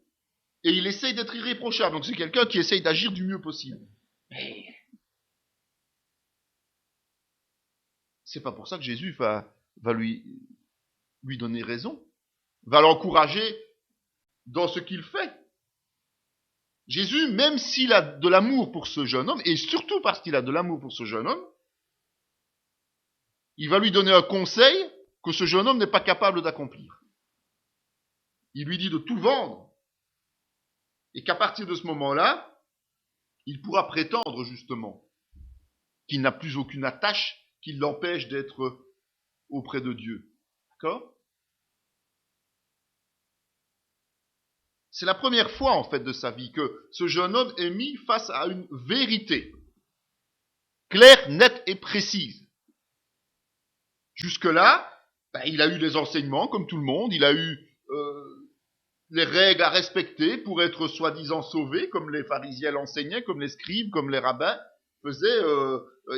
et il essaye d'être irréprochable. Donc c'est quelqu'un qui essaye d'agir du mieux possible. Mais c'est pas pour ça que Jésus va lui donner raison, va l'encourager dans ce qu'il fait. Jésus, même s'il a de l'amour pour ce jeune homme, et surtout parce qu'il a de l'amour pour ce jeune homme, il va lui donner un conseil que ce jeune homme n'est pas capable d'accomplir. Il lui dit de tout vendre, et qu'à partir de ce moment-là, il pourra prétendre justement qu'il n'a plus aucune attache qui l'empêche d'être auprès de Dieu. D'accord ? C'est la première fois, en fait, de sa vie que ce jeune homme est mis face à une vérité claire, nette et précise. Jusque-là, il a eu les enseignements, comme tout le monde, il a eu les règles à respecter pour être soi-disant sauvé, comme les pharisiens l'enseignaient, comme les scribes, comme les rabbins faisaient.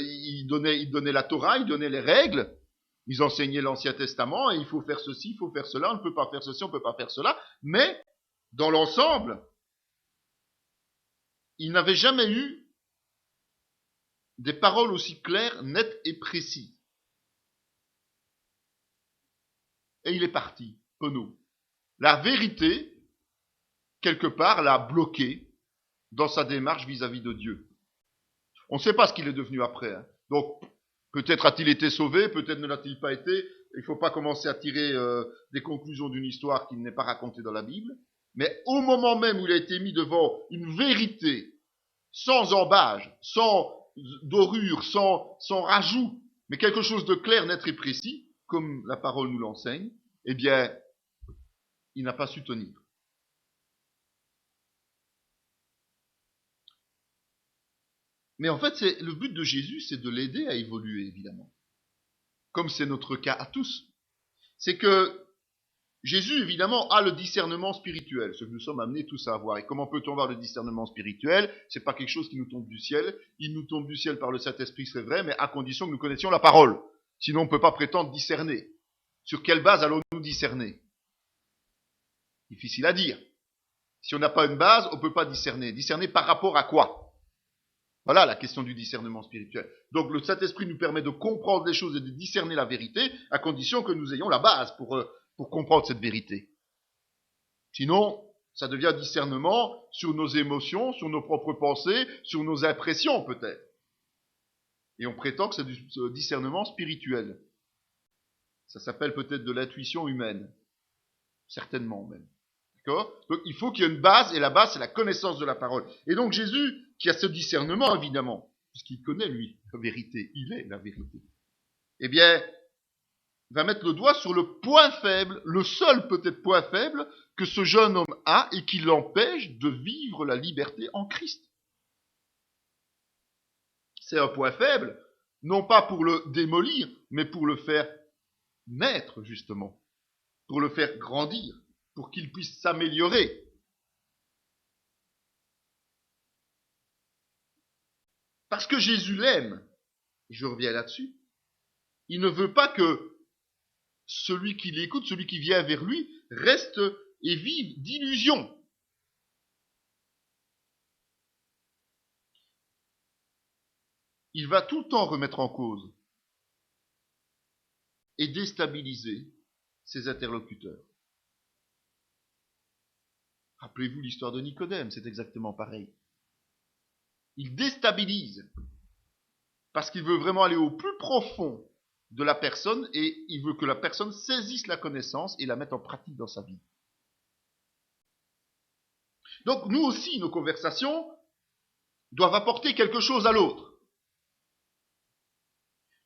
Ils donnaient la Torah, ils donnaient les règles, ils enseignaient l'Ancien Testament, et il faut faire ceci, il faut faire cela, on ne peut pas faire ceci, on ne peut pas faire cela, mais dans l'ensemble, il n'avait jamais eu des paroles aussi claires, nettes et précises. Et il est parti, penaud. La vérité, quelque part, l'a bloqué dans sa démarche vis-à-vis de Dieu. On ne sait pas ce qu'il est devenu après. Donc, peut-être a-t-il été sauvé, peut-être ne l'a-t-il pas été. Il ne faut pas commencer à tirer des conclusions d'une histoire qui n'est pas racontée dans la Bible. Mais au moment même où il a été mis devant une vérité, sans embâge, sans dorure, sans rajout, mais quelque chose de clair, net et précis, comme la parole nous l'enseigne, eh bien, il n'a pas su tenir. Mais en fait, le but de Jésus, c'est de l'aider à évoluer, évidemment. Comme c'est notre cas à tous. C'est que Jésus, évidemment, a le discernement spirituel, ce que nous sommes amenés tous à avoir. Et comment peut-on avoir le discernement spirituel ? C'est pas quelque chose qui nous tombe du ciel. Il nous tombe du ciel par le Saint-Esprit, c'est vrai, mais à condition que nous connaissions la parole. Sinon, on ne peut pas prétendre discerner. Sur quelle base allons-nous discerner ? Difficile à dire. Si on n'a pas une base, on ne peut pas discerner. Discerner par rapport à quoi ? Voilà la question du discernement spirituel. Donc le Saint-Esprit nous permet de comprendre les choses et de discerner la vérité, à condition que nous ayons la base pour comprendre cette vérité. Sinon, ça devient discernement sur nos émotions, sur nos propres pensées, sur nos impressions peut-être. Et on prétend que c'est du discernement spirituel. Ça s'appelle peut-être de l'intuition humaine. Certainement même. D'accord ? Donc il faut qu'il y ait une base, et la base c'est la connaissance de la parole. Et donc Jésus, qui a ce discernement évidemment, puisqu'il connaît lui la vérité, il est la vérité. Eh bien, va mettre le doigt sur le point faible, le seul peut-être point faible que ce jeune homme a et qui l'empêche de vivre la liberté en Christ. C'est un point faible, non pas pour le démolir, mais pour le faire naître, justement, pour le faire grandir, pour qu'il puisse s'améliorer. Parce que Jésus l'aime, je reviens là-dessus, il ne veut pas que celui qui l'écoute, celui qui vient vers lui, reste et vive d'illusions. Il va tout le temps remettre en cause et déstabiliser ses interlocuteurs. Rappelez-vous l'histoire de Nicodème, c'est exactement pareil. Il déstabilise parce qu'il veut vraiment aller au plus profond de la personne et il veut que la personne saisisse la connaissance et la mette en pratique dans sa vie. Donc nous aussi, nos conversations doivent apporter quelque chose à l'autre.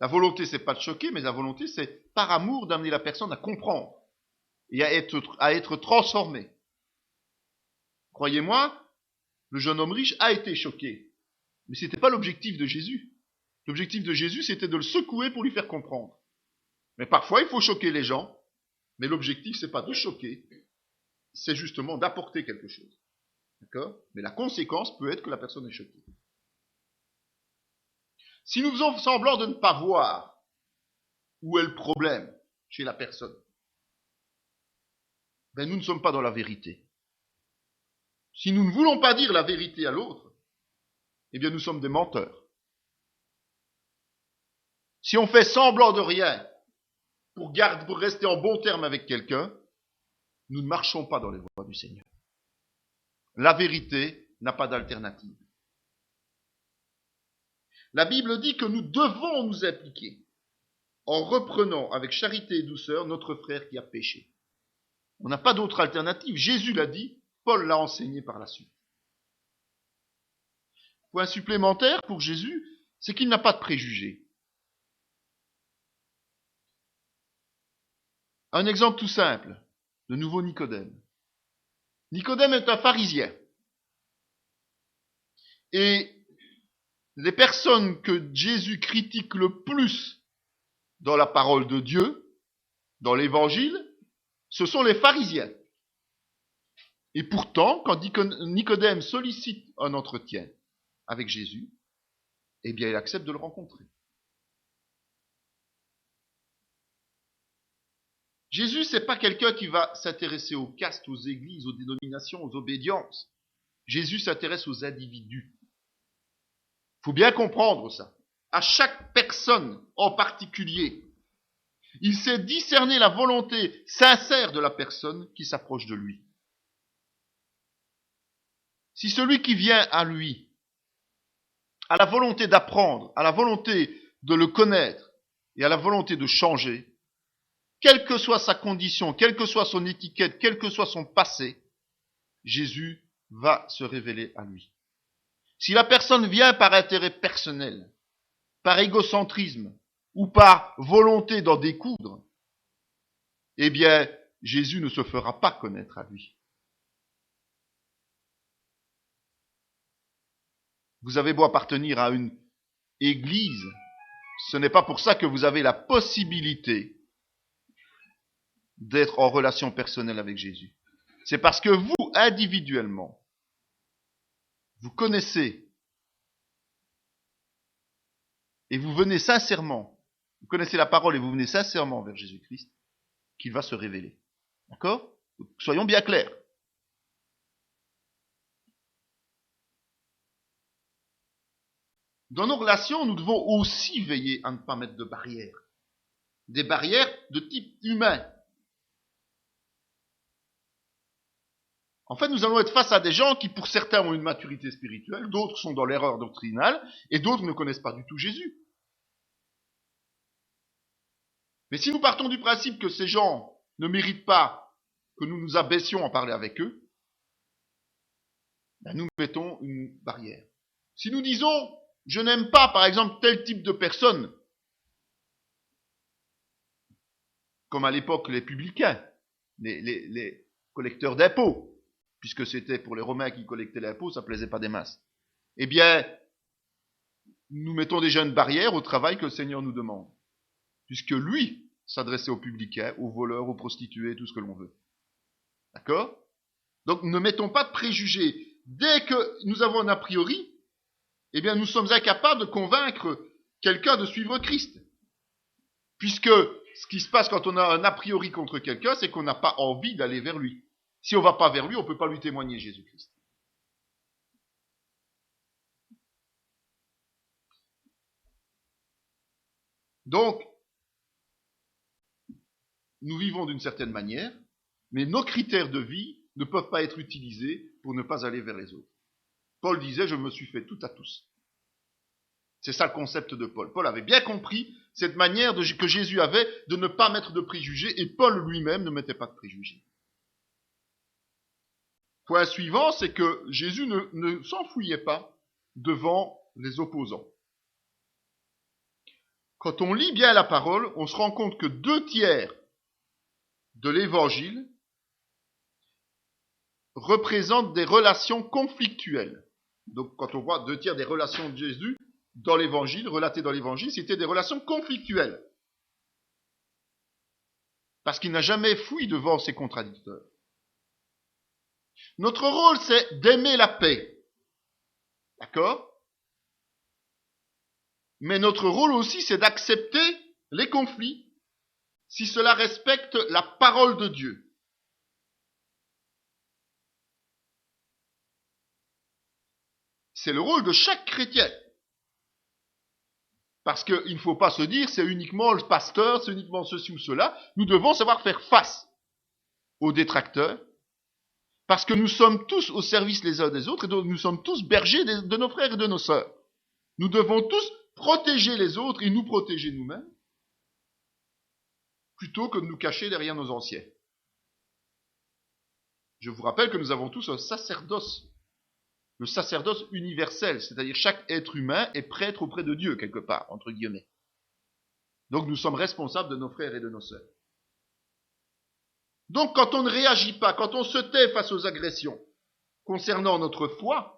La volonté, c'est pas de choquer, mais la volonté, c'est par amour d'amener la personne à comprendre et à être transformée. Croyez-moi, le jeune homme riche a été choqué, mais ce n'était pas l'objectif de Jésus. L'objectif de Jésus, c'était de le secouer pour lui faire comprendre. Mais parfois, il faut choquer les gens, mais l'objectif, c'est pas de choquer, c'est justement d'apporter quelque chose. D'accord ? Mais la conséquence peut être que la personne est choquée. Si nous faisons semblant de ne pas voir où est le problème chez la personne, ben nous ne sommes pas dans la vérité. Si nous ne voulons pas dire la vérité à l'autre, eh bien nous sommes des menteurs. Si on fait semblant de rien pour rester en bon terme avec quelqu'un, nous ne marchons pas dans les voies du Seigneur. La vérité n'a pas d'alternative. La Bible dit que nous devons nous impliquer en reprenant avec charité et douceur notre frère qui a péché. On n'a pas d'autre alternative. Jésus l'a dit, Paul l'a enseigné par la suite. Point supplémentaire pour Jésus, c'est qu'il n'a pas de préjugés. Un exemple tout simple, de nouveau Nicodème. Nicodème est un pharisien. Et les personnes que Jésus critique le plus dans la parole de Dieu, dans l'évangile, ce sont les pharisiens. Et pourtant, quand Nicodème sollicite un entretien avec Jésus, eh bien, il accepte de le rencontrer. Jésus, c'est pas quelqu'un qui va s'intéresser aux castes, aux églises, aux dénominations, aux obédiences. Jésus s'intéresse aux individus. Il faut bien comprendre ça. À chaque personne en particulier, il sait discerner la volonté sincère de la personne qui s'approche de lui. Si celui qui vient à lui a la volonté d'apprendre, a la volonté de le connaître et a la volonté de changer, quelle que soit sa condition, quelle que soit son étiquette, quel que soit son passé, Jésus va se révéler à lui. Si la personne vient par intérêt personnel, par égocentrisme ou par volonté d'en découdre, eh bien, Jésus ne se fera pas connaître à lui. Vous avez beau appartenir à une église, ce n'est pas pour ça que vous avez la possibilité d'être en relation personnelle avec Jésus. C'est parce que vous, individuellement, vous connaissez et vous venez sincèrement, vous connaissez la parole et vous venez sincèrement vers Jésus-Christ, qu'il va se révéler. D'accord ? Soyons bien clairs. Dans nos relations, nous devons aussi veiller à ne pas mettre de barrières. Des barrières de type humain. En fait, nous allons être face à des gens qui, pour certains, ont une maturité spirituelle, d'autres sont dans l'erreur doctrinale, et d'autres ne connaissent pas du tout Jésus. Mais si nous partons du principe que ces gens ne méritent pas que nous nous abaissions à parler avec eux, ben nous mettons une barrière. Si nous disons, je n'aime pas, par exemple, tel type de personne, comme à l'époque les publicains, les collecteurs d'impôts, puisque c'était pour les Romains qui collectaient l'impôt, ça plaisait pas des masses. Eh bien, nous mettons déjà une barrière au travail que le Seigneur nous demande, puisque lui s'adressait aux publicains, aux voleurs, aux prostituées, tout ce que l'on veut. D'accord? Donc ne mettons pas de préjugés. Dès que nous avons un a priori, eh bien nous sommes incapables de convaincre quelqu'un de suivre Christ. Puisque ce qui se passe quand on a un a priori contre quelqu'un, c'est qu'on n'a pas envie d'aller vers lui. Si on ne va pas vers lui, on ne peut pas lui témoigner Jésus-Christ. Donc, nous vivons d'une certaine manière, mais nos critères de vie ne peuvent pas être utilisés pour ne pas aller vers les autres. Paul disait, je me suis fait tout à tous. C'est ça le concept de Paul. Paul avait bien compris cette manière que Jésus avait de ne pas mettre de préjugés, et Paul lui-même ne mettait pas de préjugés. Point suivant, c'est que Jésus ne s'enfuyait pas devant les opposants. Quand on lit bien la parole, on se rend compte que 2/3 de l'évangile représentent des relations conflictuelles. Donc quand on voit 2/3 des relations de Jésus dans l'évangile, relatées dans l'évangile, c'était des relations conflictuelles. Parce qu'il n'a jamais fui devant ses contradicteurs. Notre rôle, c'est d'aimer la paix. D'accord? Mais notre rôle aussi, c'est d'accepter les conflits si cela respecte la parole de Dieu. C'est le rôle de chaque chrétien. Parce qu'il ne faut pas se dire, c'est uniquement le pasteur, c'est uniquement ceci ou cela. Nous devons savoir faire face aux détracteurs, parce que nous sommes tous au service les uns des autres, et donc nous sommes tous bergers de nos frères et de nos sœurs. Nous devons tous protéger les autres et nous protéger nous-mêmes, plutôt que de nous cacher derrière nos anciens. Je vous rappelle que nous avons tous un sacerdoce, le sacerdoce universel, c'est-à-dire chaque être humain est prêtre auprès de Dieu, quelque part, entre guillemets. Donc nous sommes responsables de nos frères et de nos sœurs. Donc quand on ne réagit pas, quand on se tait face aux agressions concernant notre foi,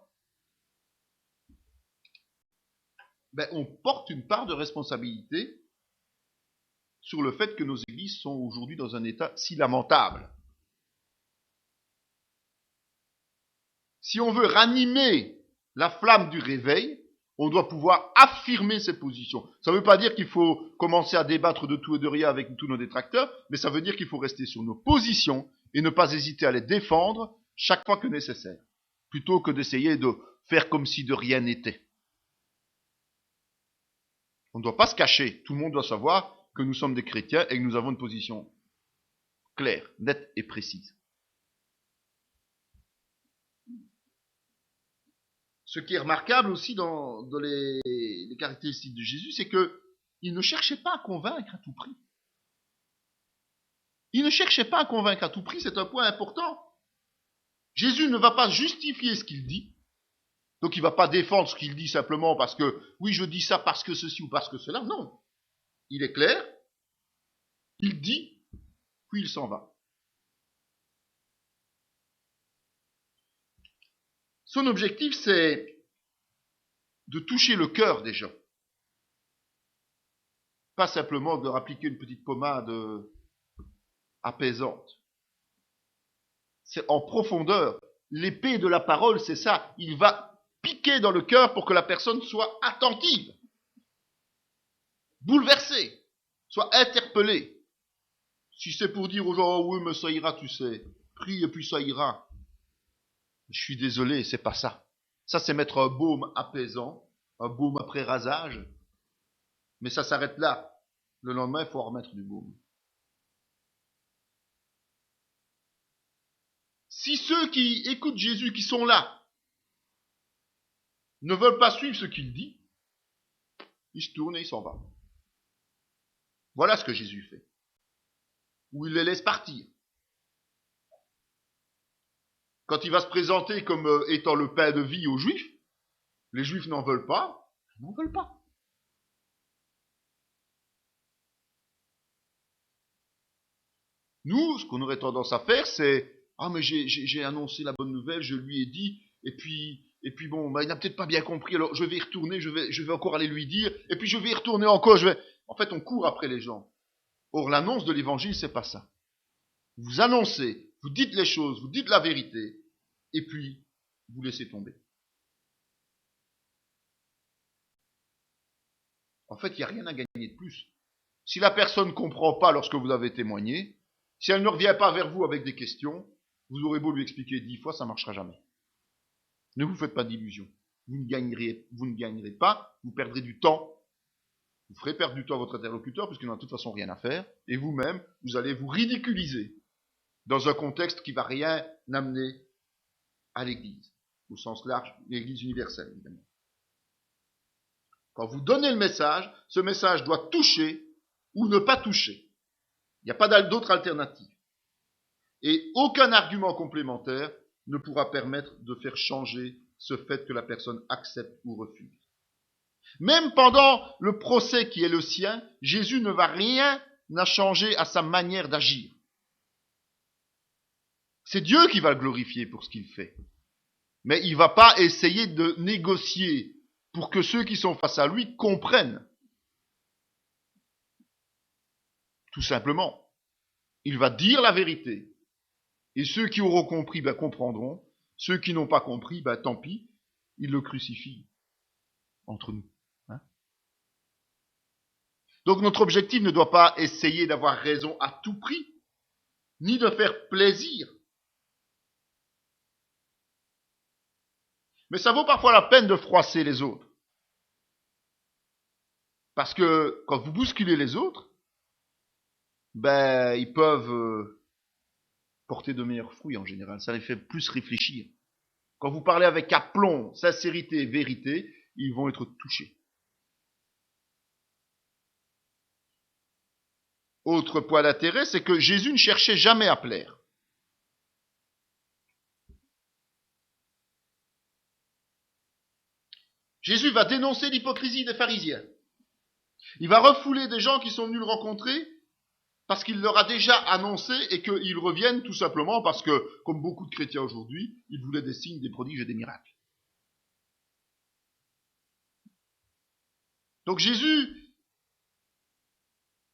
on porte une part de responsabilité sur le fait que nos églises sont aujourd'hui dans un état si lamentable. Si on veut ranimer la flamme du réveil, on doit pouvoir affirmer ses positions. Ça ne veut pas dire qu'il faut commencer à débattre de tout et de rien avec tous nos détracteurs, mais ça veut dire qu'il faut rester sur nos positions et ne pas hésiter à les défendre chaque fois que nécessaire, plutôt que d'essayer de faire comme si de rien n'était. On ne doit pas se cacher. Tout le monde doit savoir que nous sommes des chrétiens et que nous avons une position claire, nette et précise. Ce qui est remarquable aussi dans les caractéristiques de Jésus, c'est qu'il ne cherchait pas à convaincre à tout prix. Il ne cherchait pas à convaincre à tout prix, c'est un point important. Jésus ne va pas justifier ce qu'il dit. Donc il ne va pas défendre ce qu'il dit simplement parce que, oui, je dis ça parce que ceci ou parce que cela. Non. Il est clair, il dit, puis il s'en va. Son objectif, c'est de toucher le cœur des gens. Pas simplement de leur appliquer une petite pommade apaisante. C'est en profondeur. L'épée de la parole, c'est ça. Il va piquer dans le cœur pour que la personne soit attentive, bouleversée, soit interpellée. Si c'est pour dire aux gens, oh oui, mais ça ira, tu sais, prie et puis ça ira. Je suis désolé, c'est pas ça. Ça, c'est mettre un baume apaisant, un baume après rasage. Mais ça s'arrête là. Le lendemain, il faut en remettre du baume. Si ceux qui écoutent Jésus, qui sont là, ne veulent pas suivre ce qu'il dit, il se tourne et il s'en va. Voilà ce que Jésus fait. Ou il les laisse partir. Quand il va se présenter comme étant le pain de vie aux Juifs, les Juifs n'en veulent pas, ils n'en veulent pas. Nous, ce qu'on aurait tendance à faire, c'est « Ah, mais j'ai annoncé la bonne nouvelle, je lui ai dit, et puis bon, il n'a peut-être pas bien compris, alors je vais y retourner, je vais encore aller lui dire, et puis je vais y retourner encore, En fait, on court après les gens. Or, l'annonce de l'évangile, c'est pas ça. Vous annoncez, vous dites les choses, vous dites la vérité, et puis vous laissez tomber. En fait, il n'y a rien à gagner de plus. Si la personne ne comprend pas lorsque vous avez témoigné, si elle ne revient pas vers vous avec des questions, vous aurez beau lui expliquer 10 fois, ça ne marchera jamais. Ne vous faites pas d'illusions. Vous ne gagnerez pas, vous perdrez du temps. Vous ferez perdre du temps à votre interlocuteur, puisqu'il n'a de toute façon rien à faire, et vous-même, vous allez vous ridiculiser dans un contexte qui ne va rien amener à l'Église, au sens large, l'Église universelle, évidemment. Quand vous donnez le message, ce message doit toucher ou ne pas toucher. Il n'y a pas d'autre alternative. Et aucun argument complémentaire ne pourra permettre de faire changer ce fait que la personne accepte ou refuse. Même pendant le procès qui est le sien, Jésus ne va rien changer à sa manière d'agir. C'est Dieu qui va le glorifier pour ce qu'il fait. Mais il ne va pas essayer de négocier pour que ceux qui sont face à lui comprennent. Tout simplement. Il va dire la vérité. Et ceux qui auront compris, comprendront. Ceux qui n'ont pas compris, tant pis, ils le crucifient entre nous. Donc notre objectif ne doit pas essayer d'avoir raison à tout prix, ni de faire plaisir. Mais ça vaut parfois la peine de froisser les autres. Parce que quand vous bousculez les autres, ils peuvent porter de meilleurs fruits en général. Ça les fait plus réfléchir. Quand vous parlez avec aplomb, sincérité et vérité, ils vont être touchés. Autre point d'intérêt, c'est que Jésus ne cherchait jamais à plaire. Jésus va dénoncer l'hypocrisie des pharisiens. Il va refouler des gens qui sont venus le rencontrer parce qu'il leur a déjà annoncé et qu'ils reviennent tout simplement parce que, comme beaucoup de chrétiens aujourd'hui, ils voulaient des signes, des prodiges et des miracles. Donc Jésus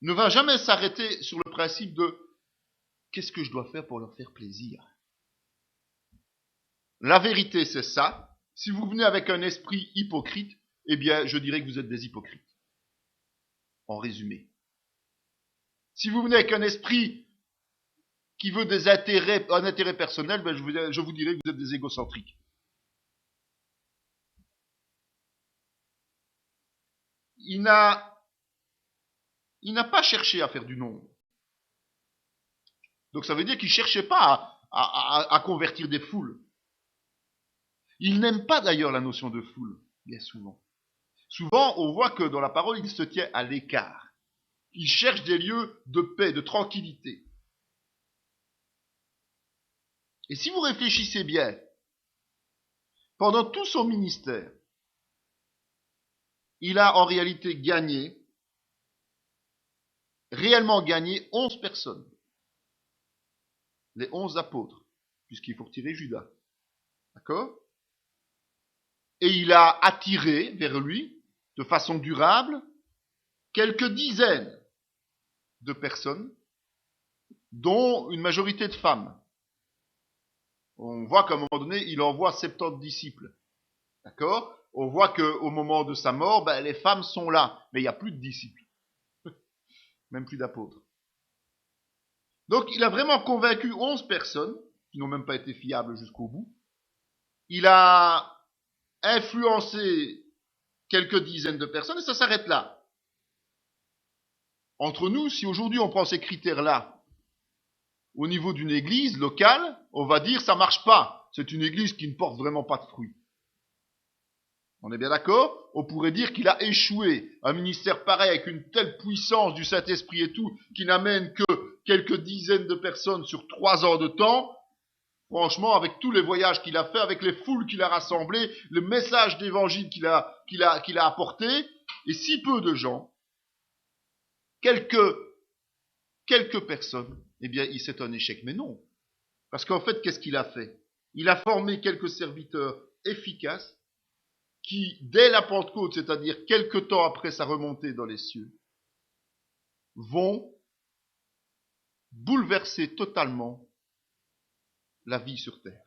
ne va jamais s'arrêter sur le principe de « qu'est-ce que je dois faire pour leur faire plaisir ?» La vérité, c'est ça. Si vous venez avec un esprit hypocrite, je dirais que vous êtes des hypocrites. En résumé. Si vous venez avec un esprit qui veut un intérêt personnel, je vous dirais que vous êtes des égocentriques. Il n'a pas cherché à faire du nombre. Donc ça veut dire qu'il ne cherchait pas à convertir des foules. Il n'aime pas d'ailleurs la notion de foule, bien souvent. Souvent, on voit que dans la parole, il se tient à l'écart. Il cherche des lieux de paix, de tranquillité. Et si vous réfléchissez bien, pendant tout son ministère, il a en réalité réellement gagné 11 personnes. Les 11 apôtres, puisqu'il faut retirer Judas. D'accord ? Et il a attiré vers lui, de façon durable, quelques dizaines de personnes, dont une majorité de femmes. On voit qu'à un moment donné, il envoie 70 disciples. D'accord ? On voit qu'au moment de sa mort, les femmes sont là, mais il n'y a plus de disciples. Même plus d'apôtres. Donc il a vraiment convaincu 11 personnes, qui n'ont même pas été fiables jusqu'au bout. Il a influencé quelques dizaines de personnes, et ça s'arrête là. Entre nous, si aujourd'hui on prend ces critères-là, au niveau d'une église locale, on va dire ça marche pas. C'est une église qui ne porte vraiment pas de fruits. On est bien d'accord ? On pourrait dire qu'il a échoué. Un ministère pareil, avec une telle puissance du Saint-Esprit et tout, qui n'amène que quelques dizaines de personnes sur 3 ans de temps. Franchement, avec tous les voyages qu'il a fait, avec les foules qu'il a rassemblées, le message d'évangile qu'il a apporté, et si peu de gens, quelques personnes eh bien, c'est un échec. Mais non. Parce qu'en fait, qu'est-ce qu'il a fait? Il a formé quelques serviteurs efficaces qui, dès la Pentecôte, c'est-à-dire quelque temps après sa remontée dans les cieux, vont bouleverser totalement la vie sur terre.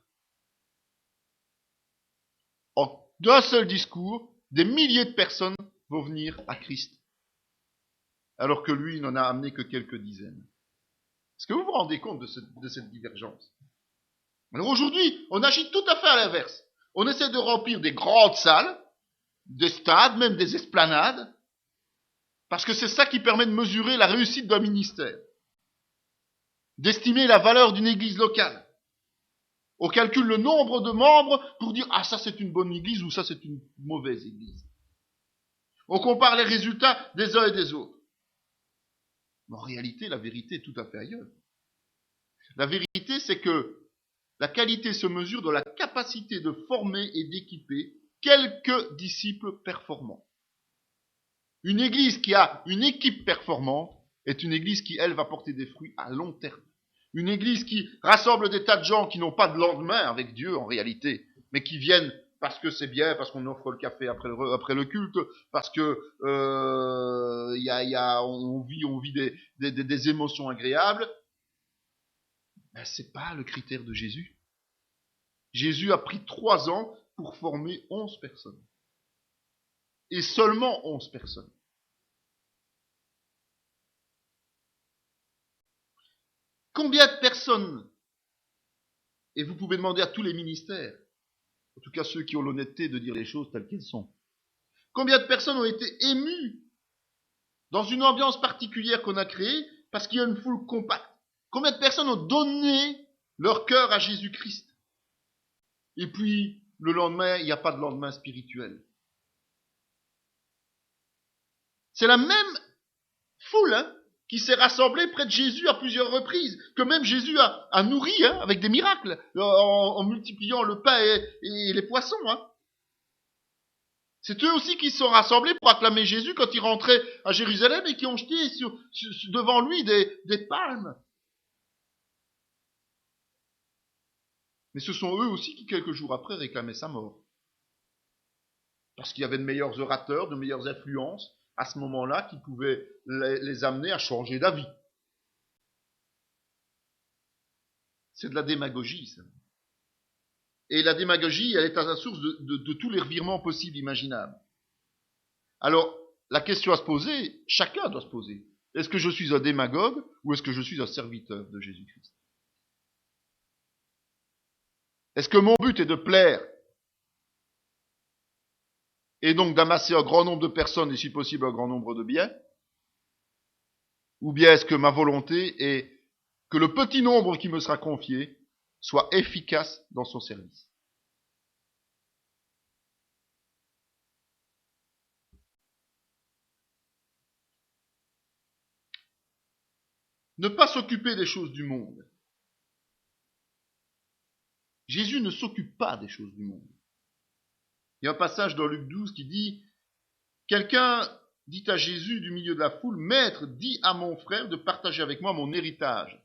En d'un seul discours, des milliers de personnes vont venir à Christ, alors que lui, il n'en a amené que quelques dizaines. Est-ce que vous vous rendez compte de cette divergence? Alors aujourd'hui, on agit tout à fait à l'inverse. On essaie de remplir des grandes salles, des stades, même des esplanades, parce que c'est ça qui permet de mesurer la réussite d'un ministère, d'estimer la valeur d'une église locale. On calcule le nombre de membres pour dire « Ah, ça c'est une bonne église » ou « Ça c'est une mauvaise église ». On compare les résultats des uns et des autres. Mais en réalité, la vérité est tout à fait ailleurs. La vérité, c'est que la qualité se mesure dans la capacité de former et d'équiper quelques disciples performants. Une église qui a une équipe performante est une église qui, elle, va porter des fruits à long terme. Une église qui rassemble des tas de gens qui n'ont pas de lendemain avec Dieu en réalité, mais qui viennent parce que c'est bien, parce qu'on offre le café après le culte, parce que on vit des émotions agréables. Ben, c'est pas le critère de Jésus. Jésus a pris 3 ans pour former 11 personnes. Et seulement 11 personnes. Combien de personnes, et vous pouvez demander à tous les ministères, en tout cas ceux qui ont l'honnêteté de dire les choses telles qu'elles sont, combien de personnes ont été émues dans une ambiance particulière qu'on a créée parce qu'il y a une foule compacte? Combien de personnes ont donné leur cœur à Jésus-Christ? Et puis, le lendemain, il n'y a pas de lendemain spirituel. C'est la même foule qui s'est rassemblée près de Jésus à plusieurs reprises, que même Jésus a nourri avec des miracles, en multipliant le pain et les poissons. C'est eux aussi qui se sont rassemblés pour acclamer Jésus quand il rentrait à Jérusalem et qui ont jeté devant lui des palmes. Mais ce sont eux aussi qui, quelques jours après, réclamaient sa mort. Parce qu'il y avait de meilleurs orateurs, de meilleures influences, à ce moment-là, qui pouvaient les amener à changer d'avis. C'est de la démagogie, ça. Et la démagogie, elle est à la source de tous les revirements possibles, imaginables. Alors, la question à se poser, chacun doit se poser. Est-ce que je suis un démagogue ou est-ce que je suis un serviteur de Jésus-Christ? Est-ce que mon but est de plaire et donc d'amasser un grand nombre de personnes et si possible un grand nombre de biens? Ou bien est-ce que ma volonté est que le petit nombre qui me sera confié soit efficace dans son service? Ne pas s'occuper des choses du monde. Jésus ne s'occupe pas des choses du monde. Il y a un passage dans Luc 12 qui dit « Quelqu'un dit à Jésus du milieu de la foule, « Maître, dis à mon frère de partager avec moi mon héritage. »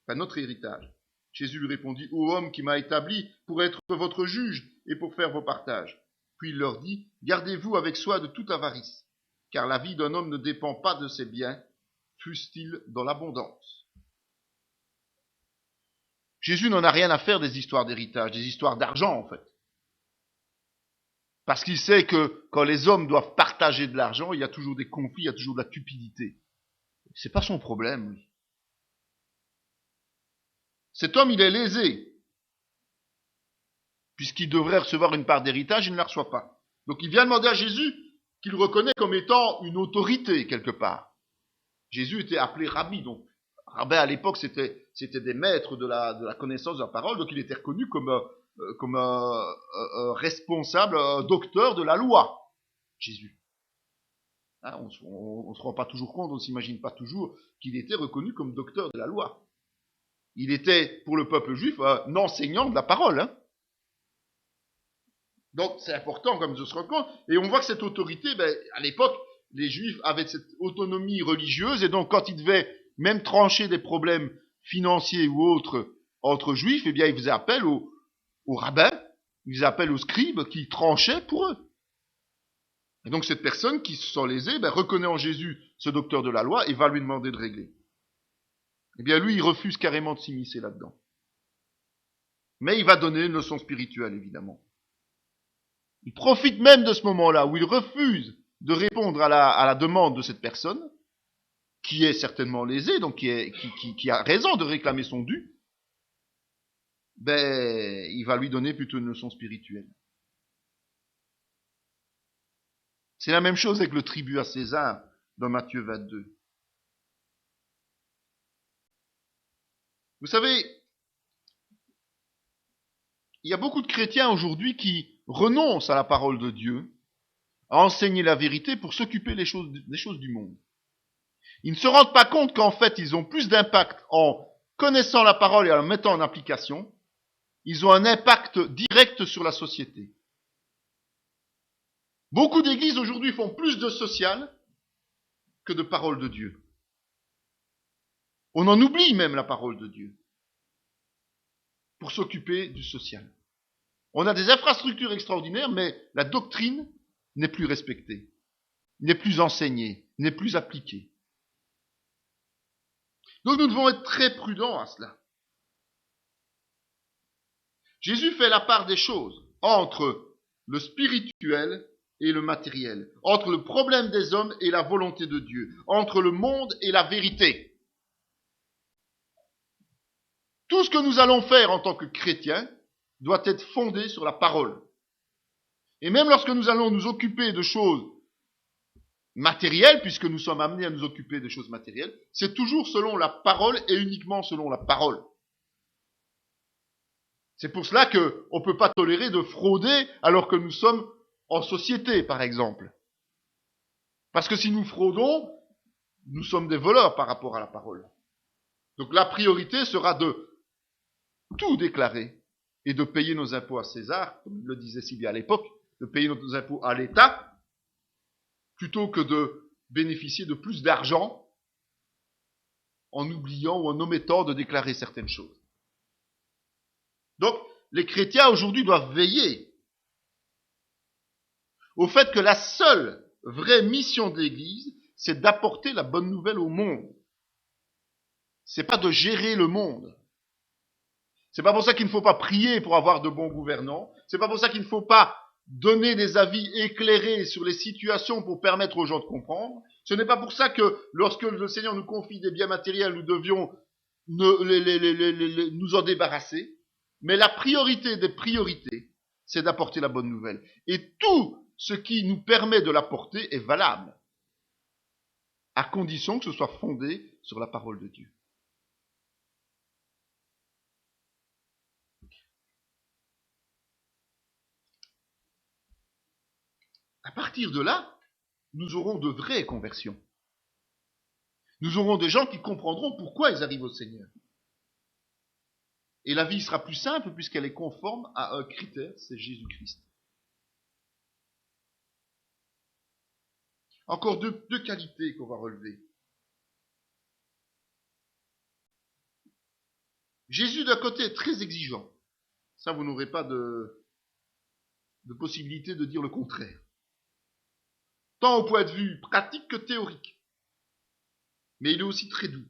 Enfin, notre héritage. Jésus lui répondit « Ô homme qui m'a établi pour être votre juge et pour faire vos partages. » Puis il leur dit « Gardez-vous avec soi de toute avarice, car la vie d'un homme ne dépend pas de ses biens, fût-il dans l'abondance. » Jésus n'en a rien à faire des histoires d'héritage, des histoires d'argent en fait. Parce qu'il sait que quand les hommes doivent partager de l'argent, il y a toujours des conflits, il y a toujours de la cupidité. C'est pas son problème, lui. Cet homme, il est lésé. Puisqu'il devrait recevoir une part d'héritage, il ne la reçoit pas. Donc il vient demander à Jésus qu'il reconnaît comme étant une autorité quelque part. Jésus était appelé rabbi, donc rabbin à l'époque c'était des maîtres de la connaissance de la parole, donc il était reconnu comme un responsable, un docteur de la loi, Jésus. On ne se rend pas toujours compte, on ne s'imagine pas toujours qu'il était reconnu comme docteur de la loi. Il était, pour le peuple juif, un enseignant de la parole. Donc c'est important comme de se rendre compte. Et on voit que cette autorité, à l'époque, les juifs avaient cette autonomie religieuse, et donc quand ils devaient même trancher des problèmes financiers ou autres entre juifs, eh bien, ils faisaient appel aux rabbins, ils faisaient appel aux scribes qui tranchaient pour eux. Et donc cette personne qui se sent lésée, reconnaît en Jésus ce docteur de la loi et va lui demander de régler. Eh bien lui, il refuse carrément de s'immiscer là-dedans. Mais il va donner une leçon spirituelle, évidemment. Il profite même de ce moment-là où il refuse de répondre à la demande de cette personne, qui est certainement lésée, donc qui a raison de réclamer son dû. Il va lui donner plutôt une leçon spirituelle. C'est la même chose avec le tribut à César dans Matthieu 22. Vous savez, il y a beaucoup de chrétiens aujourd'hui qui renoncent à la parole de Dieu, à enseigner la vérité pour s'occuper des choses du monde. Ils ne se rendent pas compte qu'en fait, ils ont plus d'impact en connaissant la parole et en la mettant en application. Ils ont un impact direct sur la société. Beaucoup d'églises aujourd'hui font plus de social que de parole de Dieu. On en oublie même la parole de Dieu pour s'occuper du social. On a des infrastructures extraordinaires, mais la doctrine n'est plus respectée, n'est plus enseignée, n'est plus appliquée. Donc nous devons être très prudents à cela. Jésus fait la part des choses entre le spirituel et le matériel, entre le problème des hommes et la volonté de Dieu, entre le monde et la vérité. Tout ce que nous allons faire en tant que chrétiens doit être fondé sur la parole. Et même lorsque nous allons nous occuper de choses matérielles, puisque nous sommes amenés à nous occuper des choses matérielles, c'est toujours selon la parole et uniquement selon la parole. C'est pour cela qu'on ne peut pas tolérer de frauder alors que nous sommes en société, par exemple. Parce que si nous fraudons, nous sommes des voleurs par rapport à la parole. Donc la priorité sera de tout déclarer et de payer nos impôts à César, comme le disait si bien à l'époque, de payer nos impôts à l'État, plutôt que de bénéficier de plus d'argent en oubliant ou en omettant de déclarer certaines choses. Donc, les chrétiens aujourd'hui doivent veiller au fait que la seule vraie mission de l'Église, c'est d'apporter la bonne nouvelle au monde. C'est pas de gérer le monde. C'est pas pour ça qu'il ne faut pas prier pour avoir de bons gouvernants. C'est pas pour ça qu'il ne faut pas donner des avis éclairés sur les situations pour permettre aux gens de comprendre. Ce n'est pas pour ça que lorsque le Seigneur nous confie des biens matériels, nous devions nous en débarrasser. Mais la priorité des priorités, c'est d'apporter la bonne nouvelle. Et tout ce qui nous permet de l'apporter est valable, à condition que ce soit fondé sur la parole de Dieu. À partir de là, nous aurons de vraies conversions. Nous aurons des gens qui comprendront pourquoi ils arrivent au Seigneur. Et la vie sera plus simple puisqu'elle est conforme à un critère, c'est Jésus-Christ. Encore deux qualités qu'on va relever. Jésus, d'un côté, est très exigeant. Ça, vous n'aurez pas de possibilité de dire le contraire. Tant au point de vue pratique que théorique. Mais il est aussi très doux.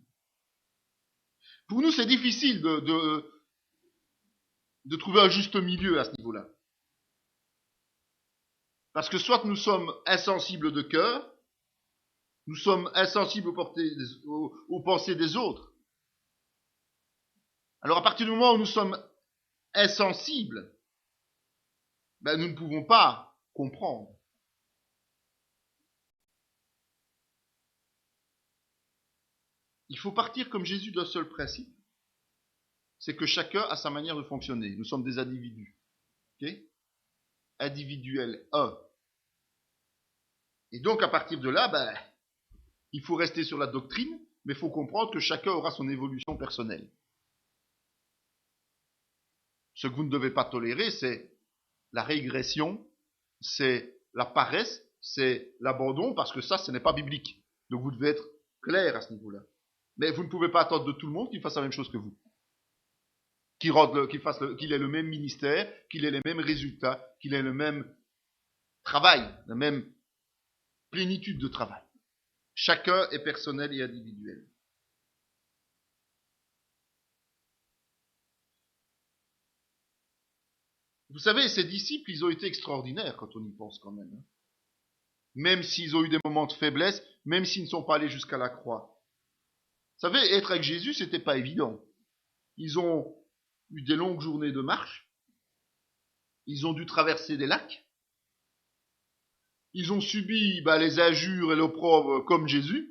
Pour nous, c'est difficile de trouver un juste milieu à ce niveau-là. Parce que soit nous sommes insensibles de cœur, nous sommes insensibles aux pensées des autres. Alors à partir du moment où nous sommes insensibles, nous ne pouvons pas comprendre. Il faut partir comme Jésus d'un seul principe, c'est que chacun a sa manière de fonctionner. Nous sommes des individus. Okay? Individuels, un. Et donc à partir de là, il faut rester sur la doctrine, mais il faut comprendre que chacun aura son évolution personnelle. Ce que vous ne devez pas tolérer, c'est la régression, c'est la paresse, c'est l'abandon, parce que ça, ce n'est pas biblique. Donc vous devez être clair à ce niveau-là. Mais vous ne pouvez pas attendre de tout le monde qu'il fasse la même chose que vous. Qu'il ait le même ministère, qu'il ait les mêmes résultats, qu'il ait le même travail, la même plénitude de travail. Chacun est personnel et individuel. Vous savez, ces disciples, ils ont été extraordinaires quand on y pense quand même. Même s'ils ont eu des moments de faiblesse, même s'ils ne sont pas allés jusqu'à la croix. Vous savez, être avec Jésus, c'était pas évident. Ils ont eu des longues journées de marche. Ils ont dû traverser des lacs. Ils ont subi les injures et l'opprobre comme Jésus.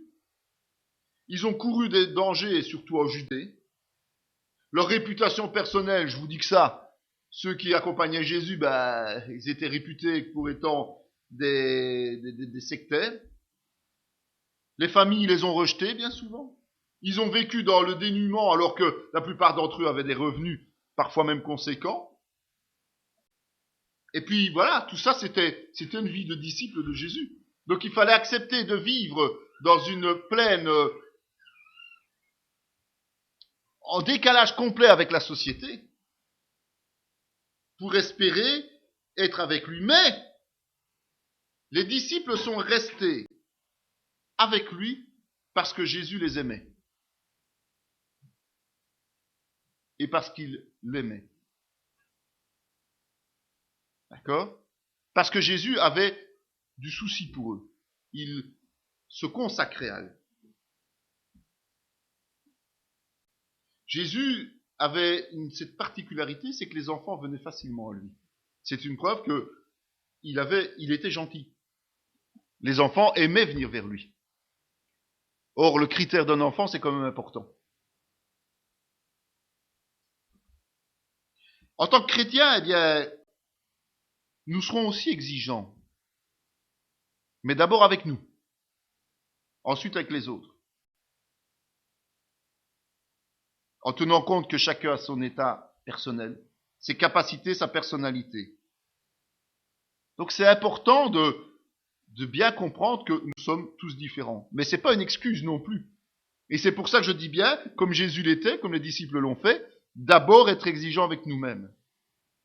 Ils ont couru des dangers, surtout en Judée. Leur réputation personnelle, je vous dis que ça, ceux qui accompagnaient Jésus, ils étaient réputés pour étant des sectaires. Les familles les ont rejetés bien souvent. Ils ont vécu dans le dénuement alors que la plupart d'entre eux avaient des revenus, parfois même conséquents. Et puis voilà, tout ça c'était une vie de disciple de Jésus. Donc il fallait accepter de vivre dans une plaine en décalage complet avec la société pour espérer être avec lui. Mais les disciples sont restés avec lui parce que Jésus les aimait. Et parce qu'il l'aimait. D'accord ? Parce que Jésus avait du souci pour eux. Il se consacrait à eux. Jésus avait cette particularité, c'est que les enfants venaient facilement à lui. C'est une preuve que il était gentil. Les enfants aimaient venir vers lui. Or, le critère d'un enfant, c'est quand même important. En tant que chrétiens, nous serons aussi exigeants. Mais d'abord avec nous. Ensuite avec les autres. En tenant compte que chacun a son état personnel, ses capacités, sa personnalité. Donc c'est important de bien comprendre que nous sommes tous différents. Mais c'est pas une excuse non plus. Et c'est pour ça que je dis bien, comme Jésus l'était, comme les disciples l'ont fait, d'abord être exigeant avec nous-mêmes.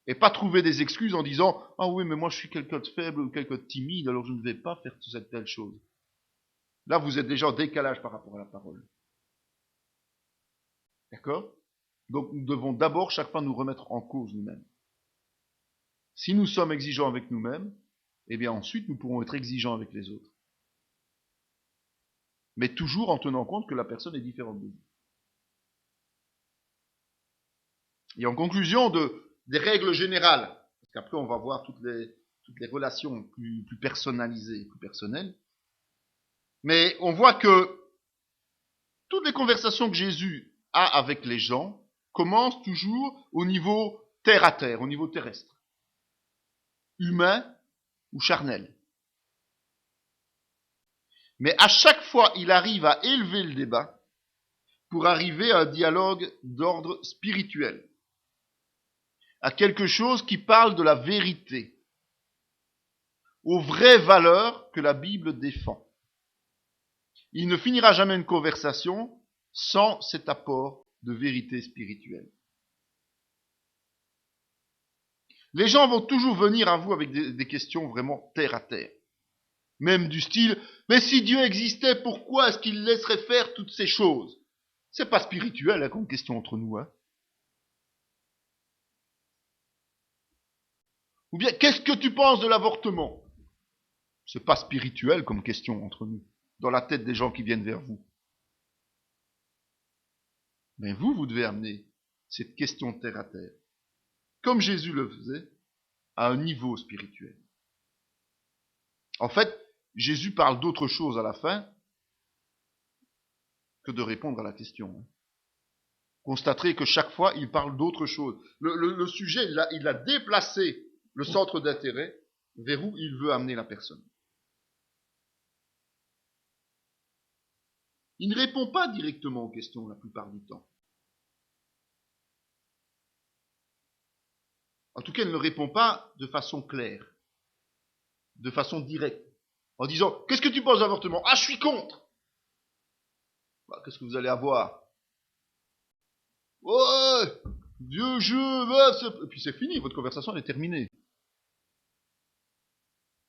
Et pas trouver des excuses en disant « Ah oui, mais moi je suis quelqu'un de faible ou quelqu'un de timide, alors je ne vais pas faire cette telle chose. » Là, vous êtes déjà en décalage par rapport à la parole. D'accord ? Donc nous devons d'abord chaque fois nous remettre en cause nous-mêmes. Si nous sommes exigeants avec nous-mêmes, eh bien ensuite nous pourrons être exigeants avec les autres. Mais toujours en tenant compte que la personne est différente de nous. Et en conclusion des règles générales, parce qu'après on va voir toutes les relations plus personnalisées, plus personnelles, mais on voit que toutes les conversations que Jésus a avec les gens commencent toujours au niveau terre à terre, au niveau terrestre, humain ou charnel. Mais à chaque fois, il arrive à élever le débat pour arriver à un dialogue d'ordre spirituel, à quelque chose qui parle de la vérité, aux vraies valeurs que la Bible défend. Il ne finira jamais une conversation sans cet apport de vérité spirituelle. Les gens vont toujours venir à vous avec des questions vraiment terre à terre. Même du style, mais si Dieu existait, pourquoi est-ce qu'il laisserait faire toutes ces choses? C'est pas spirituel comme question entre nous. Ou bien, qu'est-ce que tu penses de l'avortement? C'est pas spirituel comme question entre nous, dans la tête des gens qui viennent vers vous. Mais vous devez amener cette question terre à terre, comme Jésus le faisait, à un niveau spirituel. En fait, Jésus parle d'autre chose à la fin que de répondre à la question. Constaterez que chaque fois, il parle d'autre chose. Le sujet, il a déplacé le centre d'intérêt vers où il veut amener la personne. Il ne répond pas directement aux questions la plupart du temps. En tout cas, il ne répond pas de façon claire, de façon directe, en disant « Qu'est-ce que tu penses de l'avortement ? Ah, je suis contre !» bah, qu'est-ce que vous allez avoir? Ouais, vieux jeu, ouais, et puis c'est fini, votre conversation elle est terminée.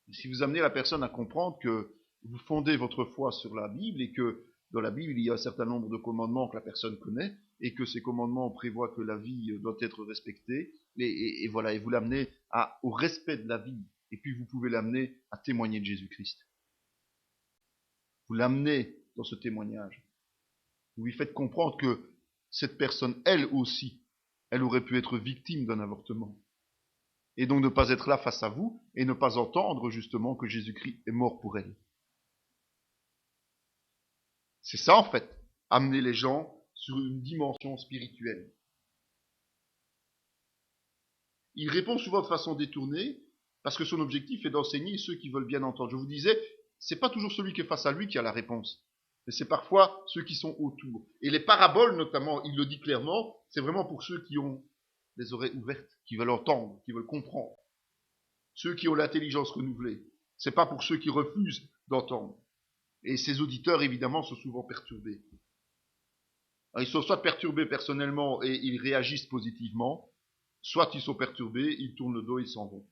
Et si vous amenez la personne à comprendre que vous fondez votre foi sur la Bible et que dans la Bible il y a un certain nombre de commandements que la personne connaît et que ces commandements prévoient que la vie doit être respectée, et voilà, et vous l'amenez au respect de la vie, et puis vous pouvez l'amener à témoigner de Jésus-Christ. Vous l'amenez dans ce témoignage. Vous lui faites comprendre que cette personne, elle aussi, elle aurait pu être victime d'un avortement. Et donc ne pas être là face à vous et ne pas entendre justement que Jésus-Christ est mort pour elle. C'est ça en fait, amener les gens sur une dimension spirituelle. Il répond souvent de façon détournée parce que son objectif est d'enseigner ceux qui veulent bien entendre. Je vous disais, c'est pas toujours celui qui est face à lui qui a la réponse, mais c'est parfois ceux qui sont autour. Et les paraboles notamment, il le dit clairement, c'est vraiment pour ceux qui ont les oreilles ouvertes, qui veulent entendre, qui veulent comprendre. Ceux qui ont l'intelligence renouvelée. C'est pas pour ceux qui refusent d'entendre. Et ces auditeurs, évidemment, sont souvent perturbés. Alors, ils sont soit perturbés personnellement et ils réagissent positivement, soit ils sont perturbés, ils tournent le dos et ils s'en vont.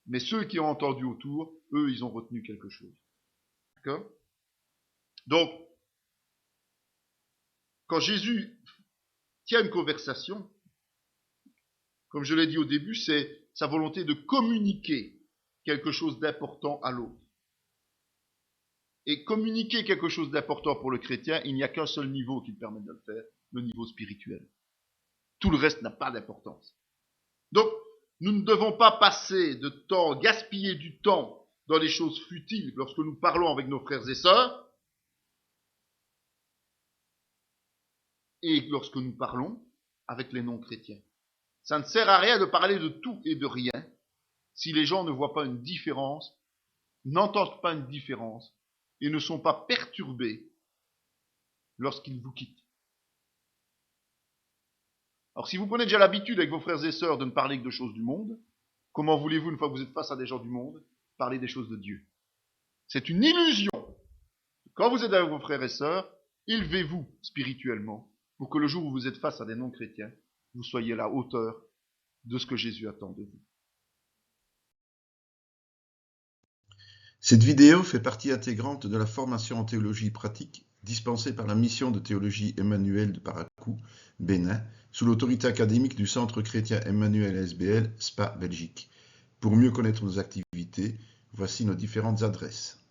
Mais ceux qui ont entendu autour, eux, ils ont retenu quelque chose. D'accord? Donc, quand Jésus tient une conversation, comme je l'ai dit au début, c'est sa volonté de communiquer quelque chose d'important à l'autre. Et communiquer quelque chose d'important pour le chrétien, il n'y a qu'un seul niveau qui permet de le faire, le niveau spirituel. Tout le reste n'a pas d'importance. Donc, nous ne devons pas passer de temps, gaspiller du temps dans les choses futiles lorsque nous parlons avec nos frères et sœurs, et lorsque nous parlons avec les non-chrétiens. Ça ne sert à rien de parler de tout et de rien si les gens ne voient pas une différence, n'entendent pas une différence et ne sont pas perturbés lorsqu'ils vous quittent. Alors si vous prenez déjà l'habitude avec vos frères et sœurs de ne parler que de choses du monde, comment voulez-vous, une fois que vous êtes face à des gens du monde, parler des choses de Dieu? C'est une illusion. Quand vous êtes avec vos frères et sœurs, élevez-vous spirituellement pour que le jour où vous êtes face à des non-chrétiens, vous soyez à la hauteur de ce que Jésus attend de vous. Cette vidéo fait partie intégrante de la formation en théologie pratique dispensée par la mission de théologie Emmanuel de Parakou, Bénin, sous l'autorité académique du Centre chrétien Emmanuel SBL, Spa, Belgique. Pour mieux connaître nos activités, voici nos différentes adresses.